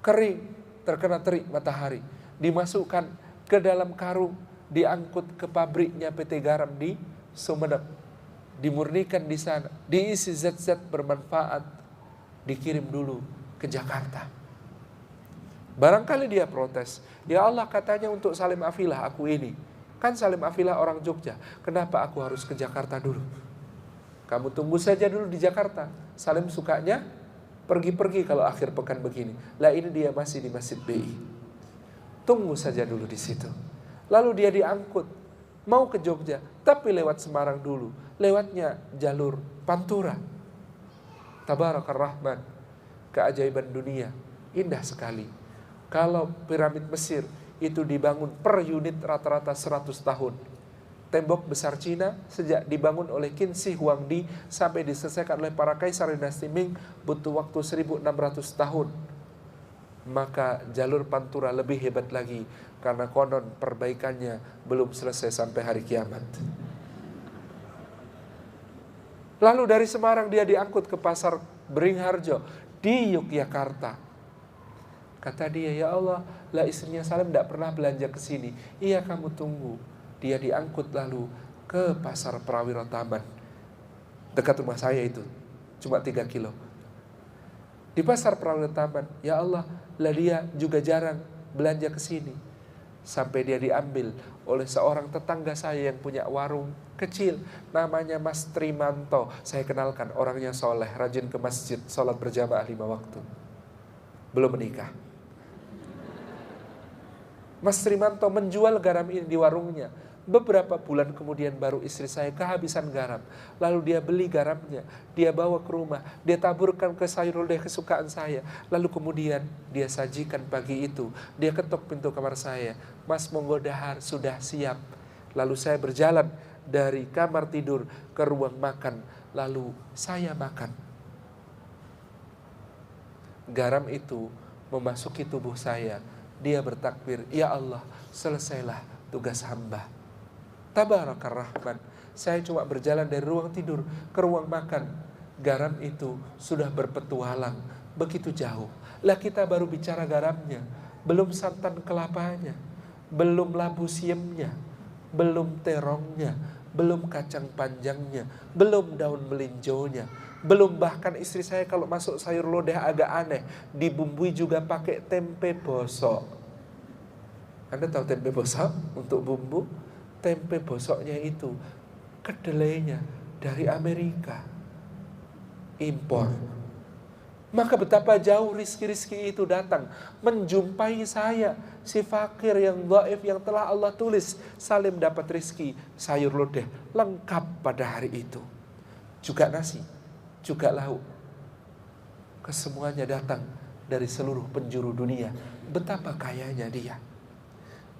kering, terkena terik matahari, dimasukkan ke dalam karung, diangkut ke pabriknya PT Garam di Sumeneb, dimurnikan di sana, diisi zat-zat bermanfaat, dikirim dulu ke Jakarta. Barangkali dia protes, ya Allah katanya untuk Salim Afillah aku ini, kan Salim Afillah orang Jogja, kenapa aku harus ke Jakarta dulu? Kamu tunggu saja dulu di Jakarta. Salim sukanya pergi-pergi kalau akhir pekan begini. Lah ini dia masih di Masjid BI. Tunggu saja dulu di situ. Lalu dia diangkut mau ke Jogja, tapi lewat Semarang dulu. Lewatnya jalur Pantura. Tabarakar Rahman, keajaiban dunia, indah sekali. Kalau piramid Mesir itu dibangun per unit rata-rata 100 tahun. Tembok besar Cina sejak dibangun oleh Qin Shi Huangdi sampai diselesaikan oleh para kaisar dinasti Ming butuh waktu 1600 tahun. Maka jalur Pantura lebih hebat lagi karena konon perbaikannya belum selesai sampai hari kiamat. Lalu dari Semarang dia diangkut ke pasar Beringharjo di Yogyakarta. Kata dia, ya Allah, lah istrinya Salim tidak pernah belanja ke sini. Iya, kamu tunggu. Dia diangkut lalu ke pasar Prawiro Taman, dekat rumah saya itu, cuma 3 kilo. Di pasar Prawiro Taman, ya Allah, lah dia juga jarang belanja ke sini. Sampai dia diambil oleh seorang tetangga saya yang punya warung kecil, namanya Mas Trimanto. Saya kenalkan, orangnya soleh, rajin ke masjid, sholat berjamaah 5 waktu. Belum menikah. Mas Trimanto menjual garam ini di warungnya. Beberapa bulan kemudian baru istri saya kehabisan garam. Lalu dia beli garamnya, dia bawa ke rumah, dia taburkan ke sayur lodeh kesukaan saya. Lalu kemudian dia sajikan pagi itu. Dia ketok pintu kamar saya, Mas monggo dahar sudah siap. Lalu saya berjalan dari kamar tidur ke ruang makan. Lalu saya makan. Garam itu memasuki tubuh saya. Dia bertakbir, ya Allah, selesailah tugas hamba. Tabarakar Rahman. Saya cuma berjalan dari ruang tidur ke ruang makan. Garam itu sudah berpetualang begitu jauh. Lah kita baru bicara garamnya, belum santan kelapanya, belum labu siemnya, belum terongnya, belum kacang panjangnya, belum daun melinjonya, belum bahkan istri saya kalau masuk sayur lodeh agak aneh, dibumbui juga pakai tempe bosok. Anda tahu tempe bosok untuk bumbu? Tempe bosoknya itu kedelainya dari Amerika, impor. Maka betapa jauh rizki-rizki itu datang menjumpai saya, si fakir yang dhaif yang telah Allah tulis Salim dapat rizki sayur lodeh lengkap pada hari itu, juga nasi, juga lauk. Kesemuanya datang dari seluruh penjuru dunia. Betapa kayanya dia.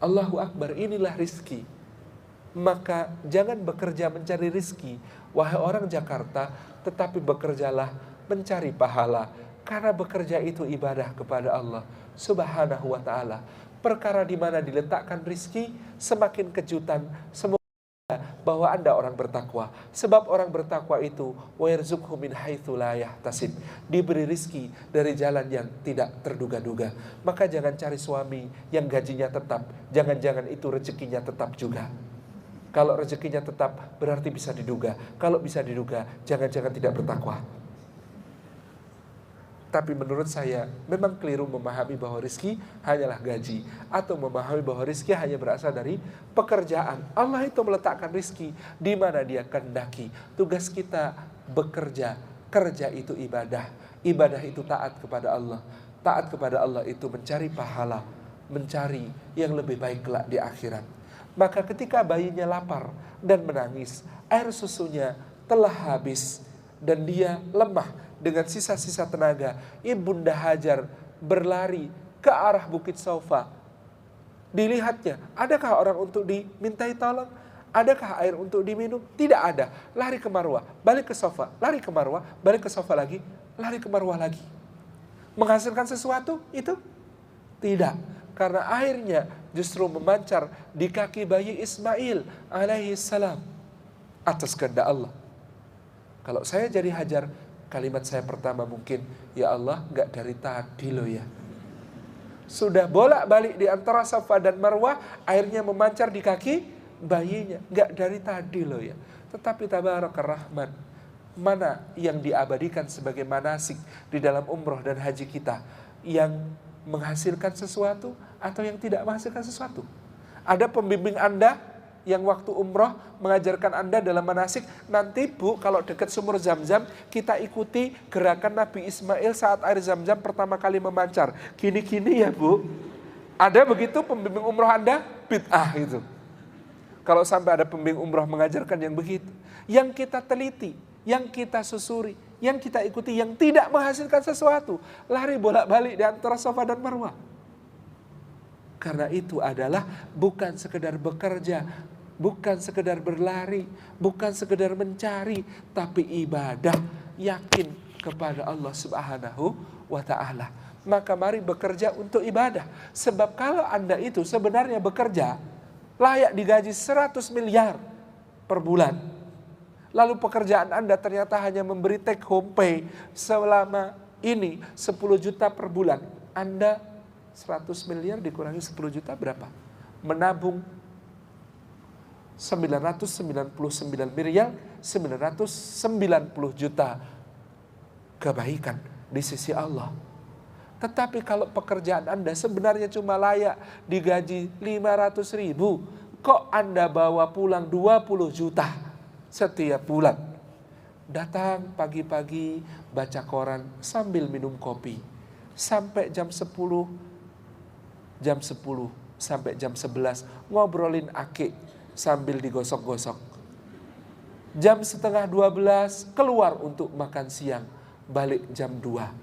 Allahu Akbar, inilah rizki. Maka jangan bekerja mencari rizki, wahai orang Jakarta, tetapi bekerjalah mencari pahala. Karena bekerja itu ibadah kepada Allah Subhanahu wa ta'ala. Perkara di mana diletakkan rizki, semakin kejutan. Semoga bahwa Anda orang bertakwa. Sebab orang bertakwa itu wa yarzuqhu min haitsu la yahtasib, diberi rizki dari jalan yang tidak terduga-duga. Maka jangan cari suami yang gajinya tetap, jangan-jangan itu rezekinya tetap juga. Kalau rezekinya tetap, berarti bisa diduga. Kalau bisa diduga, jangan-jangan tidak bertakwa. Tapi menurut saya, memang keliru memahami bahwa rezeki hanyalah gaji. Atau memahami bahwa rezeki hanya berasal dari pekerjaan. Allah itu meletakkan rezeki di mana Dia kehendaki. Tugas kita bekerja. Kerja itu ibadah. Ibadah itu taat kepada Allah. Taat kepada Allah itu mencari pahala. Mencari yang lebih baik kelak di akhirat. Maka ketika bayinya lapar dan menangis, air susunya telah habis dan dia lemah. Dengan sisa-sisa tenaga, Ibunda Hajar berlari ke arah Bukit Saufa. Dilihatnya, adakah orang untuk dimintai tolong? Adakah air untuk diminum? Tidak ada. Lari ke Marwah, balik ke Saufa, lari ke Marwah, balik ke Saufa lagi, lari ke Marwah lagi. Menghasilkan sesuatu itu? Tidak. Karena airnya justru memancar di kaki bayi Ismail alaihi salam atas kehendak Allah. Kalau saya jadi Hajar, kalimat saya pertama mungkin, ya Allah, gak dari tadi loh ya. Sudah bolak-balik di antara Safa dan Marwah, airnya memancar di kaki bayinya. Gak dari tadi loh ya. Tetapi Tabarakar Rahman, mana yang diabadikan sebagai manasik di dalam umroh dan haji kita, yang menghasilkan sesuatu atau yang tidak menghasilkan sesuatu? Ada pembimbing Anda yang waktu umroh mengajarkan Anda dalam manasik, nanti Bu, kalau dekat sumur Zam-Zam, kita ikuti gerakan Nabi Ismail saat air Zam-Zam pertama kali memancar. Gini-gini ya Bu. Ada begitu pembimbing umroh Anda? Bid'ah itu. Kalau sampai ada pembimbing umroh mengajarkan yang begitu. Yang kita teliti, yang kita susuri, yang kita ikuti, yang tidak menghasilkan sesuatu. Lari bolak-balik di antara Safa dan Marwah. Karena itu adalah bukan sekedar bekerja, bukan sekedar berlari, bukan sekedar mencari, tapi ibadah, yakin kepada Allah Subhanahu wa ta'ala. Maka mari bekerja untuk ibadah. Sebab kalau Anda itu sebenarnya bekerja, layak digaji 100 miliar per bulan. Lalu pekerjaan Anda ternyata hanya memberi take home pay selama ini 10 juta per bulan. Anda 100 miliar dikurangi 10 juta berapa? Menabung 999 miliar 990 juta kebaikan di sisi Allah. Tetapi kalau pekerjaan Anda sebenarnya cuma layak digaji 500 ribu, kok Anda bawa pulang 20 juta setiap bulan? Datang pagi-pagi baca koran sambil minum kopi sampai jam 10 sampai jam 11 ngobrolin akik sambil digosok-gosok. Jam setengah 12 keluar untuk makan siang, balik jam 2.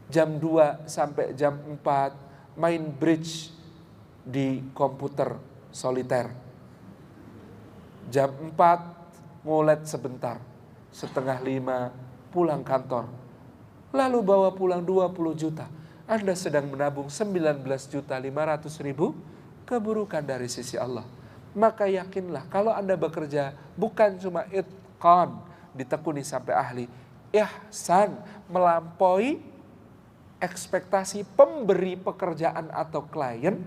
Jam 2 sampai jam 4 main bridge di komputer soliter. Jam 4 ngolet sebentar, setengah 5 pulang kantor. Lalu bawa pulang 20 juta. Anda sedang menabung 19.500.000 keburukan dari sisi Allah. Maka yakinlah kalau Anda bekerja bukan cuma itqan, ditekuni sampai ahli, ihsan, melampaui ekspektasi pemberi pekerjaan atau klien,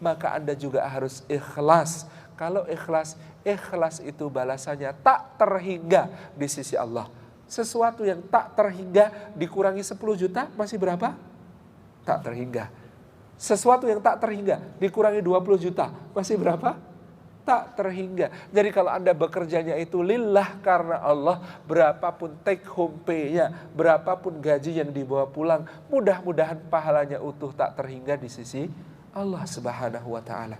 maka Anda juga harus ikhlas. Kalau ikhlas, ikhlas itu balasannya tak terhingga di sisi Allah. Sesuatu yang tak terhingga dikurangi 10 juta masih berapa? Tak terhingga. Sesuatu yang tak terhingga dikurangi 20 juta masih berapa? Tak terhingga. Jadi kalau Anda bekerjanya itu lillah karena Allah, berapapun take home pay-nya, berapapun gaji yang dibawa pulang, mudah-mudahan pahalanya utuh tak terhingga di sisi Allah Subhanahu wa ta'ala.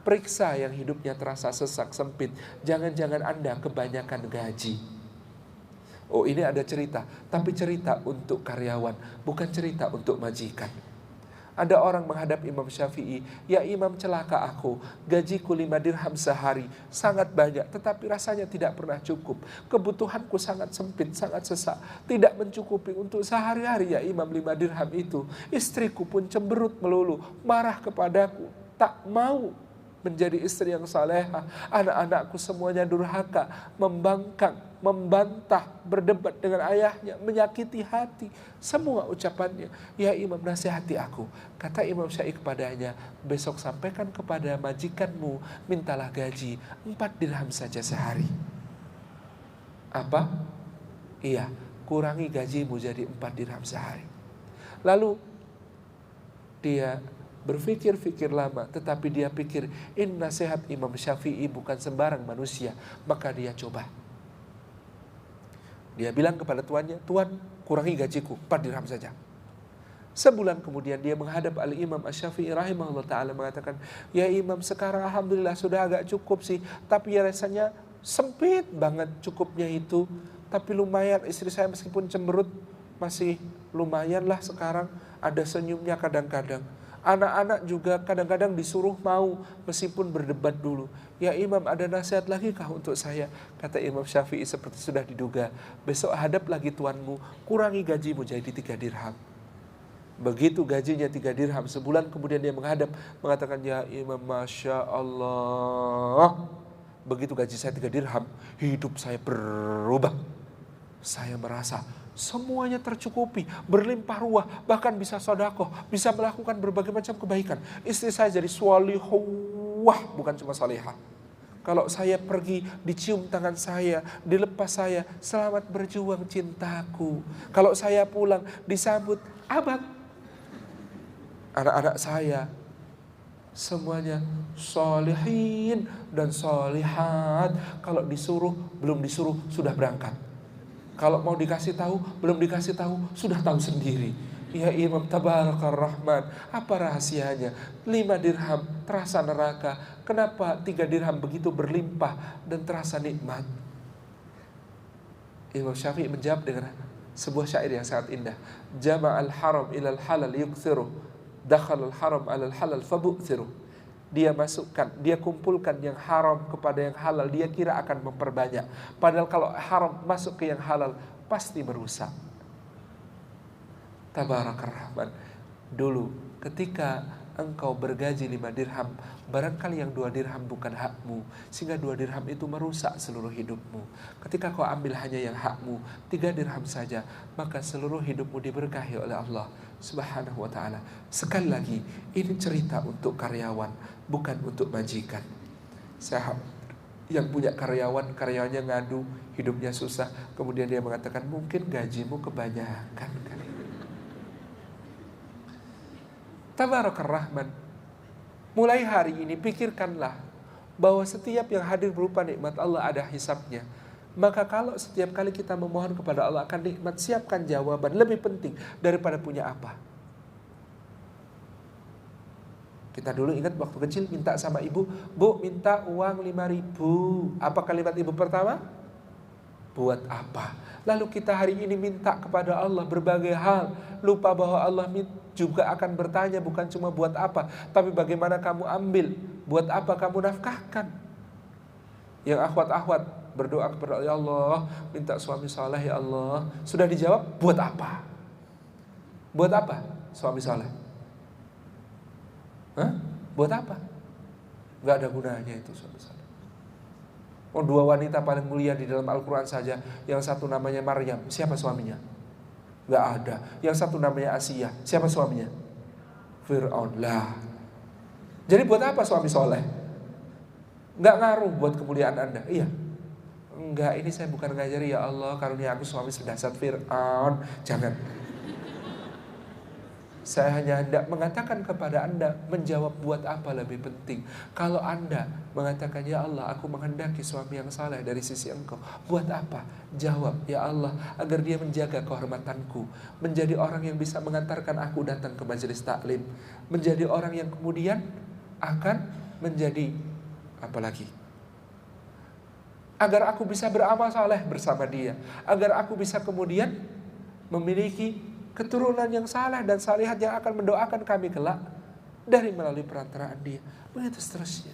Periksa yang hidupnya terasa sesak sempit. Jangan-jangan Anda kebanyakan gaji. Oh, ini ada cerita, tapi cerita untuk karyawan, bukan cerita untuk majikan. Ada orang menghadap Imam Syafi'i, ya Imam, celaka aku, gajiku 5 dirham sehari, sangat banyak, tetapi rasanya tidak pernah cukup. Kebutuhanku sangat sempit, sangat sesak, tidak mencukupi untuk sehari-hari ya Imam 5 dirham itu. Istriku pun cemberut melulu, marah kepadaku, tak mau menjadi istri yang salehah. Anak-anakku semuanya durhaka, membangkang, membantah, berdebat dengan ayahnya, menyakiti hati. Semua ucapannya, ya Imam nasihati aku. Kata Imam Syafi'i kepadanya, besok sampaikan kepada majikanmu, mintalah gaji 4 dirham saja sehari. Apa? Iya, kurangi gajimu jadi 4 dirham sehari. Lalu dia berpikir-pikir lama, tetapi dia pikir ini nasihat Imam Syafi'i bukan sembarang manusia. Maka dia coba. Dia bilang kepada tuannya, Tuan, kurangi gajiku 4 dirham saja. Sebulan kemudian dia menghadap Al-Imam Asy-Syafi'i rahimahullah ta'ala mengatakan, ya Imam, sekarang alhamdulillah sudah agak cukup sih, tapi ya rasanya sempit banget cukupnya itu. Tapi lumayan, istri saya meskipun cemberut, masih lumayan lah sekarang, ada senyumnya kadang-kadang. Anak-anak juga kadang-kadang disuruh mau meskipun berdebat dulu. Ya Imam, ada nasihat lagi kah untuk saya? Kata Imam Syafi'i seperti sudah diduga. Besok hadap lagi tuanmu, kurangi gajimu jadi 3 dirham. Begitu gajinya 3 dirham, sebulan kemudian dia menghadap mengatakan, ya Imam, Masya Allah, begitu gaji saya 3 dirham, hidup saya berubah. Saya merasa semuanya tercukupi, berlimpah ruah, bahkan bisa sedekah, bisa melakukan berbagai macam kebaikan. Istri saya jadi sholihah, bukan cuma salihah. Kalau saya pergi, dicium tangan saya, dilepas saya, selamat berjuang cintaku. Kalau saya pulang, disambut, abang. Anak-anak saya semuanya sholihin dan sholihat. Kalau disuruh, belum disuruh, sudah berangkat. Kalau mau dikasih tahu, belum dikasih tahu, sudah tahu sendiri. Ya Imam Tabarakar Rahman, apa rahasianya? 5 dirham terasa neraka. Kenapa 3 dirham begitu berlimpah dan terasa nikmat? Imam Syafi'i menjawab dengan sebuah syair yang sangat indah. Jama'al haram ilal halal yukthiruh, dakhalal haram alal halal fabu'thiruh. Dia masukkan, dia kumpulkan yang haram kepada yang halal, dia kira akan memperbanyak. Padahal kalau haram masuk ke yang halal, pasti merusak. Tabarakar Rahman. Dulu ketika engkau bergaji 5 dirham, barangkali yang 2 dirham bukan hakmu, sehingga 2 dirham itu merusak seluruh hidupmu. Ketika kau ambil hanya yang hakmu, 3 dirham saja, maka seluruh hidupmu diberkahi oleh Allah Subhanahu wa ta'ala. Sekali lagi, ini cerita untuk karyawan, bukan untuk majikan. Saya yang punya karyawan, karyawannya ngadu, hidupnya susah, kemudian dia mengatakan, mungkin gajimu kebanyakan kali. Tabarakar Rahman. Mulai hari ini pikirkanlah bahwa setiap yang hadir berupa nikmat Allah ada hisabnya. Maka kalau setiap kali kita memohon kepada Allah akan nikmat, siapkan jawaban. Lebih penting daripada punya apa. Kita dulu ingat waktu kecil minta sama ibu, Bu minta uang 5.000. Apa kalimat ibu pertama? Buat apa? Lalu kita hari ini minta kepada Allah berbagai hal. Lupa bahwa Allah juga akan bertanya bukan cuma buat apa, tapi bagaimana kamu ambil, buat apa kamu nafkahkan. Yang akhwat-akhwat berdoa kepada Allah, ya Allah, minta suami saleh ya Allah. Sudah dijawab, buat apa? Buat apa suami saleh? Hah? Buat apa? Gak ada gunanya itu suami saleh. Oh, 2 wanita paling mulia di dalam Al-Quran saja, yang satu namanya Maryam, siapa suaminya? Gak ada. Yang satu namanya Asiyah, siapa suaminya? Fir'aun lah. Jadi buat apa suami soleh? Gak ngaruh buat kemuliaan Anda. Iya. Enggak, ini saya bukan ngajari, ya Allah karunia aku suami sedasar Fir'aun. Jangan. Saya hanya hendak mengatakan kepada Anda, menjawab buat apa lebih penting. Kalau Anda mengatakan, ya Allah aku menghendaki suami yang saleh dari sisi Engkau, buat apa? Jawab, ya Allah, agar dia menjaga kehormatanku, menjadi orang yang bisa mengantarkan aku datang ke majelis taklim, menjadi orang yang kemudian akan menjadi apa lagi? Agar aku bisa beramal saleh bersama dia, agar aku bisa kemudian memiliki keturunan yang saleh dan salihat yang akan mendoakan kami kelak dari melalui perantaraan dia. Begitu seterusnya.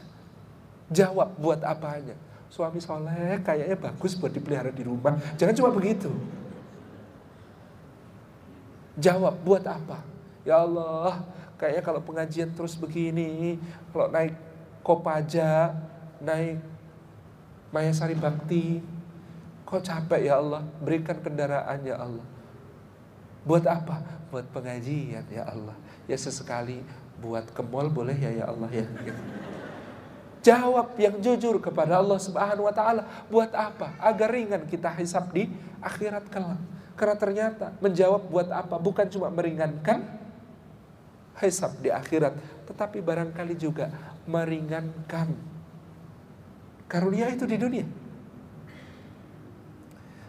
Jawab buat apanya. Suami soleh kayaknya bagus buat dipelihara di rumah. Jangan cuma begitu. Jawab buat apa. Ya Allah, kayaknya kalau pengajian terus begini, kalau naik Kopaja, naik Mayasari Bakti. Kok capek ya Allah, berikan kendaraan ya Allah. Buat apa? Buat pengajian ya Allah. Ya sesekali buat ke mall boleh ya Allah ya. Jawab yang jujur kepada Allah Subhanahu wa taala. Buat apa? Agar ringan kita hisab di akhirat kelak. Karena ternyata menjawab buat apa bukan cuma meringankan hisab di akhirat, tetapi barangkali juga meringankan karunia itu di dunia.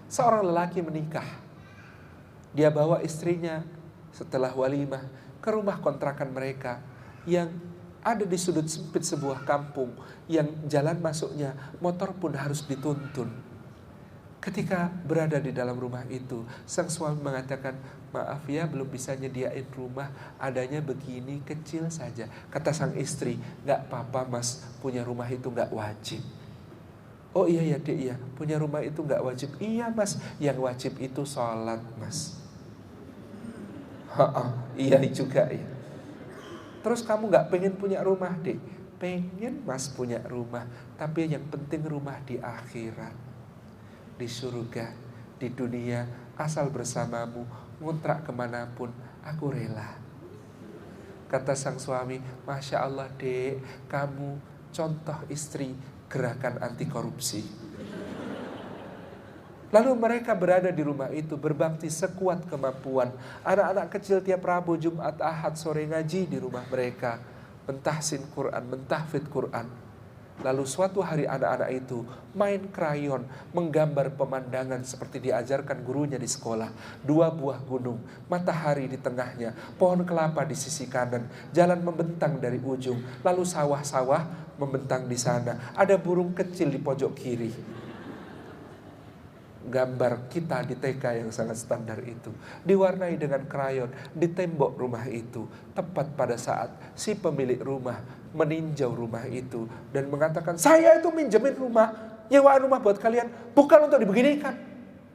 Seorang lelaki menikah. Dia bawa istrinya setelah walimah ke rumah kontrakan mereka yang ada di sudut sempit sebuah kampung yang jalan masuknya motor pun harus dituntun. Ketika berada di dalam rumah itu, sang suami mengatakan, maaf ya belum bisa nyediain rumah, adanya begini kecil saja. Kata sang istri, gak apa-apa mas, punya rumah itu gak wajib. Oh iya ya dek ya, punya rumah itu gak wajib. Iya mas, yang wajib itu sholat mas. Iya juga ya. Terus kamu gak pengen punya rumah dek? Pengen mas punya rumah, tapi yang penting rumah di akhirat. Di surga, di dunia, asal bersamamu, ngontrak kemanapun, aku rela. Kata sang suami, Masya Allah dek, kamu contoh istri gerakan anti korupsi. Lalu mereka berada di rumah itu, berbakti sekuat kemampuan. Anak-anak kecil tiap Rabu, Jumat, Ahad, sore ngaji di rumah mereka. Mentahsin Quran, mentahfidz Quran. Lalu suatu hari anak-anak itu main krayon, menggambar pemandangan seperti diajarkan gurunya di sekolah. 2 buah gunung, matahari di tengahnya, pohon kelapa di sisi kanan, jalan membentang dari ujung, lalu sawah-sawah membentang di sana. Ada burung kecil di pojok kiri. Gambar kita di TK yang sangat standar itu diwarnai dengan krayon di tembok rumah itu. Tepat pada saat si pemilik rumah meninjau rumah itu dan mengatakan, saya itu minjemin rumah, nyewaan rumah buat kalian, bukan untuk dibeginikan.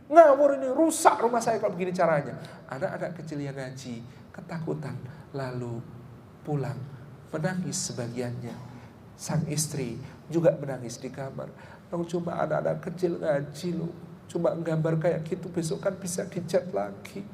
Ngawur ini, rusak rumah saya kalau begini caranya. Anak-anak kecil yang ngaji ketakutan, lalu pulang menangis sebagiannya. Sang istri juga menangis di kamar. Cuma anak-anak kecil ngaji loh, cuma gambar kayak gitu, besok kan bisa dicat lagi.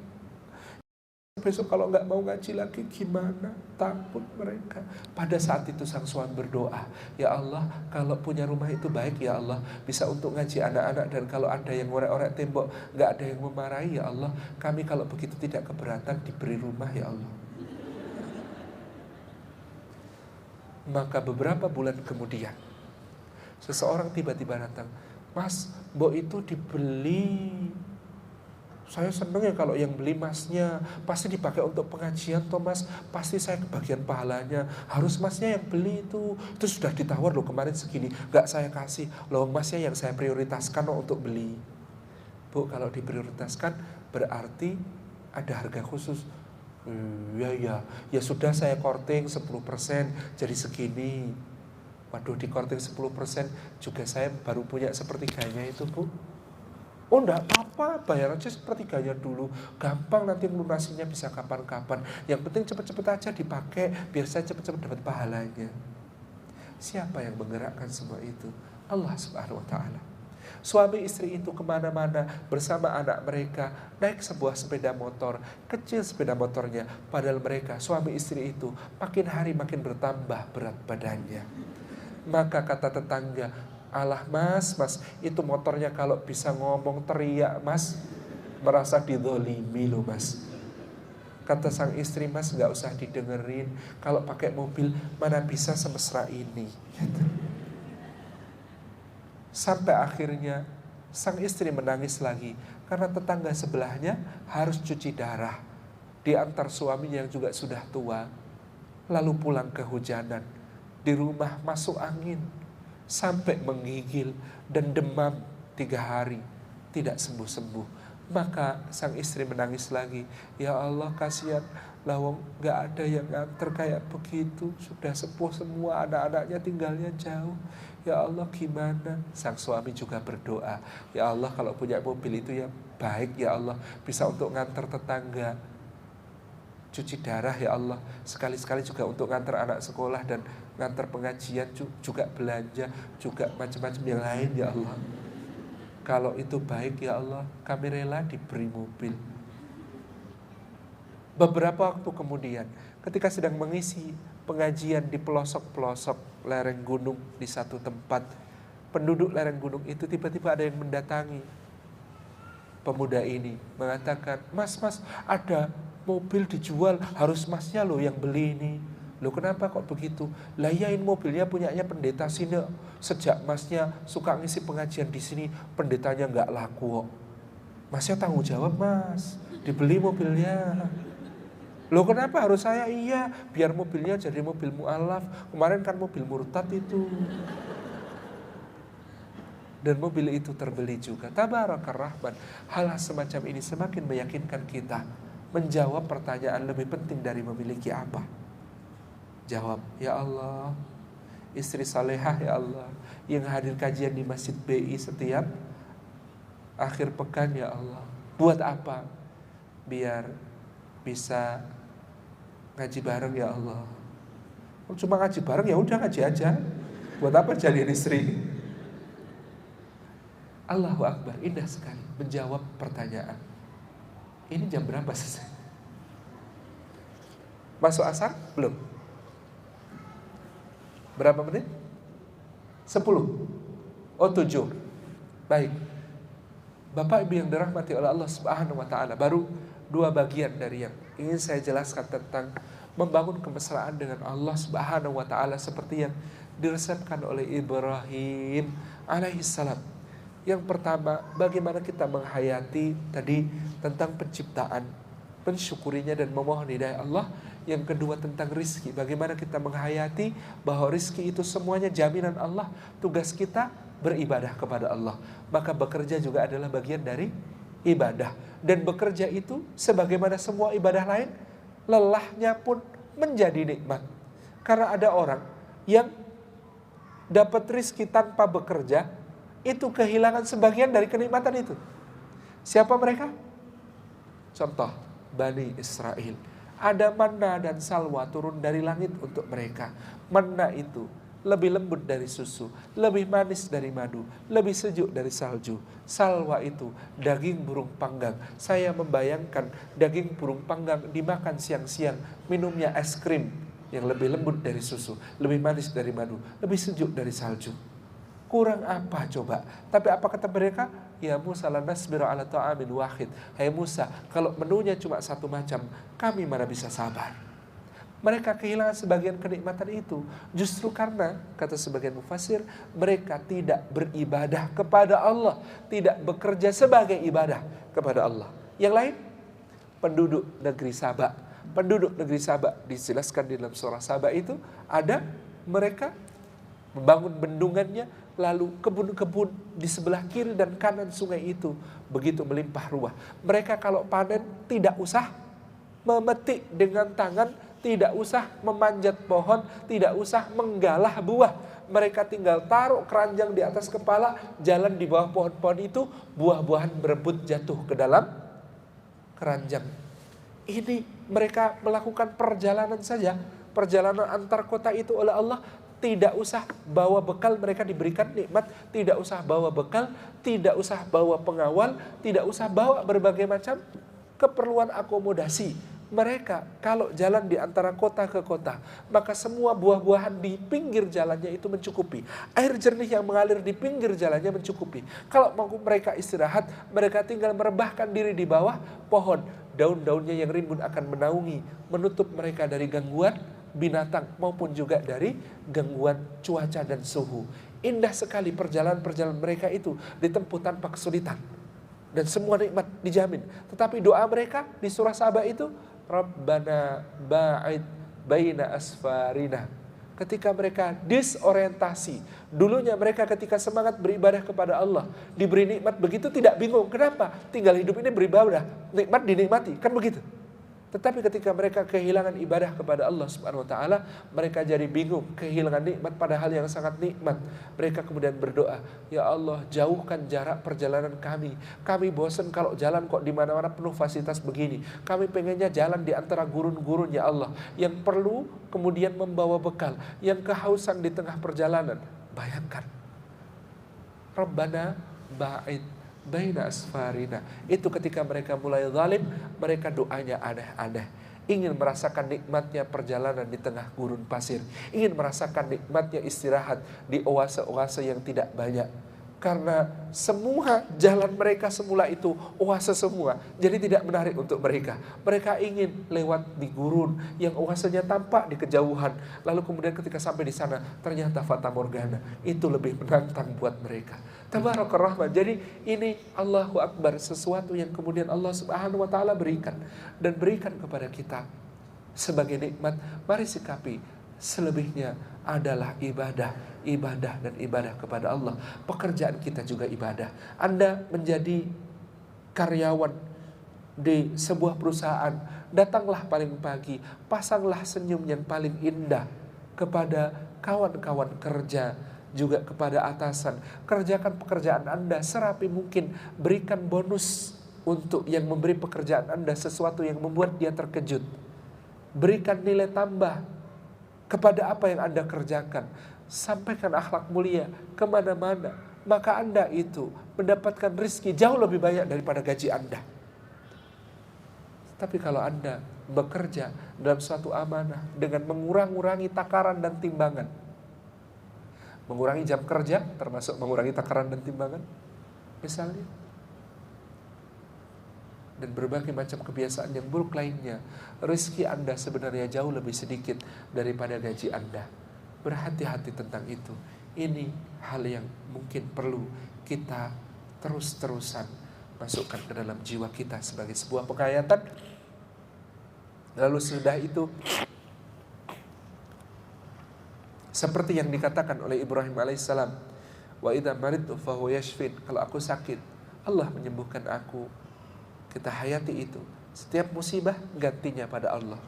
Besok kalau nggak mau ngaji lagi gimana? Takut mereka. Pada saat itu sang suami berdoa, ya Allah, kalau punya rumah itu baik ya Allah, bisa untuk ngaji anak-anak, dan kalau ada yang ngorek-orek tembok nggak ada yang memarahi ya Allah, kami kalau begitu tidak keberatan diberi rumah ya Allah. Maka beberapa bulan kemudian seseorang tiba-tiba datang, Mas, mbok itu dibeli. Saya seneng ya kalau yang beli masnya, pasti dipakai untuk pengajian toh mas, pasti saya kebagian pahalanya. Harus masnya yang beli itu sudah ditawar loh kemarin segini, gak saya kasih. Loh masnya yang saya prioritaskan loh untuk beli. Bu, kalau diprioritaskan berarti ada harga khusus. Ya sudah saya korting 10% jadi segini. Waduh, di korting 10% juga saya baru punya sepertiganya itu bu. Oh enggak apa-apa, bayar aja sepertiganya dulu. Gampang, nanti lunasinya bisa kapan-kapan. Yang penting cepet-cepet aja dipakai, biar saya cepet-cepet dapat pahalanya. Siapa yang menggerakkan semua itu? Allah Subhanahu wa ta'ala. Suami istri itu kemana-mana bersama anak mereka, naik sebuah sepeda motor, kecil sepeda motornya. Padahal mereka, suami istri itu, makin hari makin bertambah berat badannya. Maka kata tetangga, alah mas, itu motornya kalau bisa ngomong teriak mas, merasa didolimi loh mas. Kata sang istri, mas gak usah didengerin, kalau pakai mobil mana bisa semesra ini. Sampai akhirnya sang istri menangis lagi karena tetangga sebelahnya harus cuci darah, diantar suaminya yang juga sudah tua. Lalu pulang kehujanan, di rumah masuk angin, sampai menggigil dan demam 3 hari, tidak sembuh-sembuh. Maka sang istri menangis lagi, ya Allah kasihan, lawang gak ada yang nganter kayak begitu, sudah sepuh semua, anak-anaknya tinggalnya jauh. Ya Allah gimana? Sang suami juga berdoa, ya Allah kalau punya mobil itu ya baik ya Allah, bisa untuk nganter tetangga. cuci darah ya Allah. Sekali-sekali juga untuk ngantar anak sekolah dan ngantar pengajian, juga belanja, juga macam-macam yang lain ya Allah. Kalau itu baik ya Allah, kami rela diberi mobil. Beberapa waktu kemudian, ketika sedang mengisi pengajian di pelosok-pelosok lereng gunung di satu tempat, penduduk lereng gunung itu tiba-tiba ada yang mendatangi pemuda ini, mengatakan, "Mas, ada mobil dijual, harus masnya loh yang beli ini." "Loh kenapa kok begitu?" "Lah iya, ini mobilnya punyanya pendeta sini. Sejak masnya suka ngisi pengajian di sini, pendetanya nggak laku kok." "Masnya tanggung jawab mas, dibeli mobilnya." "Loh kenapa harus saya?" "Iya, biar mobilnya jadi mobil mu'alaf. Kemarin kan mobil murtad itu." Dan mobil itu terbeli juga. Tabarakar Rahman. Hal semacam ini semakin meyakinkan kita menjawab pertanyaan lebih penting dari memiliki apa. Jawab, ya Allah, istri salehah ya Allah, yang hadir kajian di Masjid BI setiap akhir pekan ya Allah. Buat apa? Biar bisa ngaji bareng ya Allah. Cuma ngaji bareng ya udah, ngaji aja. Buat apa jadiin istri? Allahu Akbar, indah sekali menjawab pertanyaan. Ini jam berapa selesai? Masuk asar? Belum. Berapa menit? 10. Oh 7. Baik. Bapak Ibu yang dirahmati oleh Allah Subhanahu wa taala, baru 2 bagian dari yang ingin saya jelaskan tentang membangun kemesraan dengan Allah Subhanahu wa taala seperti yang diresepkan oleh Ibrahim alaihissalam. Yang pertama, bagaimana kita menghayati tadi tentang penciptaan, mensyukurinya dan memohon hidayah Allah. Yang kedua tentang rizki, bagaimana kita menghayati bahwa rizki itu semuanya jaminan Allah. Tugas kita beribadah kepada Allah. Maka bekerja juga adalah bagian dari ibadah. Dan bekerja itu sebagaimana semua ibadah lain, lelahnya pun menjadi nikmat. Karena ada orang yang dapat rizki tanpa bekerja, itu kehilangan sebagian dari kenikmatan itu. Siapa mereka? Contoh, Bani Israel. Ada manna dan salwa turun dari langit untuk mereka. Manna itu lebih lembut dari susu, lebih manis dari madu, lebih sejuk dari salju. Salwa itu daging burung panggang. Saya membayangkan daging burung panggang dimakan siang-siang, minumnya es krim yang lebih lembut dari susu, lebih manis dari madu, lebih sejuk dari salju. Kurang apa coba? Tapi apa kata mereka? Ya Musa, la nasbiru ala ta'amin wahid. Hai Musa, kalau menunya cuma satu macam, kami mana bisa sabar. Mereka kehilangan sebagian kenikmatan itu justru karena, kata sebagian mufassir, mereka tidak beribadah kepada Allah, tidak bekerja sebagai ibadah kepada Allah. Yang lain, penduduk negeri Saba. Penduduk negeri Saba dijelaskan di dalam surah Saba itu ada mereka membangun bendungannya, lalu kebun-kebun di sebelah kiri dan kanan sungai itu begitu melimpah ruah. Mereka kalau panen tidak usah memetik dengan tangan, tidak usah memanjat pohon, tidak usah menggalah buah. Mereka tinggal taruh keranjang di atas kepala, jalan di bawah pohon-pohon itu, buah-buahan berebut jatuh ke dalam keranjang. Ini mereka melakukan perjalanan saja, perjalanan antar kota itu oleh Allah. Tidak usah bawa bekal, mereka diberikan nikmat. Tidak usah bawa bekal, tidak usah bawa pengawal, tidak usah bawa berbagai macam keperluan akomodasi. Mereka kalau jalan di antara kota ke kota, maka semua buah-buahan di pinggir jalannya itu mencukupi. Air jernih yang mengalir di pinggir jalannya mencukupi. Kalau mau mereka istirahat, mereka tinggal merebahkan diri di bawah pohon. Daun-daunnya yang rimbun akan menaungi, menutup mereka dari gangguan binatang maupun juga dari gangguan cuaca dan suhu. Indah sekali perjalanan-perjalanan mereka itu ditempuh tanpa kesulitan. Dan semua nikmat dijamin. Tetapi doa mereka di surah Saba itu, Rabbana ba'id baina asfarina. Ketika mereka disorientasi. Dulunya mereka ketika semangat beribadah kepada Allah, diberi nikmat begitu tidak bingung. Kenapa? Tinggal hidup ini beribadah, nikmat dinikmati. Kan begitu. Tetapi ketika mereka kehilangan ibadah kepada Allah Subhanahu wa taala, mereka jadi bingung, kehilangan nikmat padahal yang sangat nikmat. Mereka kemudian berdoa, "Ya Allah, jauhkan jarak perjalanan kami. Kami bosan kalau jalan kok di mana-mana penuh fasilitas begini. Kami pengennya jalan di antara gurun-gurun ya Allah, yang perlu kemudian membawa bekal, yang kehausan di tengah perjalanan." Bayangkan. Rabbana ba'id baina asfarina. Itu ketika mereka mulai zalim, mereka doanya aneh-aneh. Ingin merasakan nikmatnya perjalanan di tengah gurun pasir. Ingin merasakan nikmatnya istirahat di oase-oase yang tidak banyak. Karena semua jalan mereka semula itu oase semua. Jadi tidak menarik untuk mereka. Mereka ingin lewat di gurun yang oasenya tampak di kejauhan. Lalu kemudian ketika sampai di sana ternyata fata morgana. Itu lebih menantang buat mereka. Tabarakar Rahman. Jadi ini Allahu Akbar, sesuatu yang kemudian Allah Subhanahu wa taala berikan dan berikan kepada kita sebagai nikmat. Mari sikapi, selebihnya adalah ibadah dan ibadah kepada Allah. Pekerjaan kita juga ibadah. Anda menjadi karyawan di sebuah perusahaan, datanglah paling pagi, pasanglah senyum yang paling indah kepada kawan-kawan kerja, juga kepada atasan. Kerjakan pekerjaan Anda serapi mungkin. Berikan bonus untuk yang memberi pekerjaan Anda sesuatu yang membuat dia terkejut. Berikan nilai tambah kepada apa yang Anda kerjakan. Sampaikan akhlak mulia kemana-mana. Maka Anda itu mendapatkan rizki jauh lebih banyak daripada gaji Anda. Tapi kalau Anda bekerja dalam suatu amanah dengan mengurangi takaran dan timbangan, mengurangi jam kerja termasuk mengurangi takaran dan timbangan misalnya, dan berbagai macam kebiasaan yang buruk lainnya, rezeki Anda sebenarnya jauh lebih sedikit daripada gaji Anda. Berhati-hati tentang itu. Ini hal yang mungkin perlu kita terus-terusan masukkan ke dalam jiwa kita sebagai sebuah penghayatan. Lalu sudah itu, seperti yang dikatakan oleh Ibrahim alaihissalam, wa idza maridtu fahuwa yashfin. Kalau aku sakit, Allah menyembuhkan aku. Kita hayati itu. Setiap musibah gantinya pada Allah.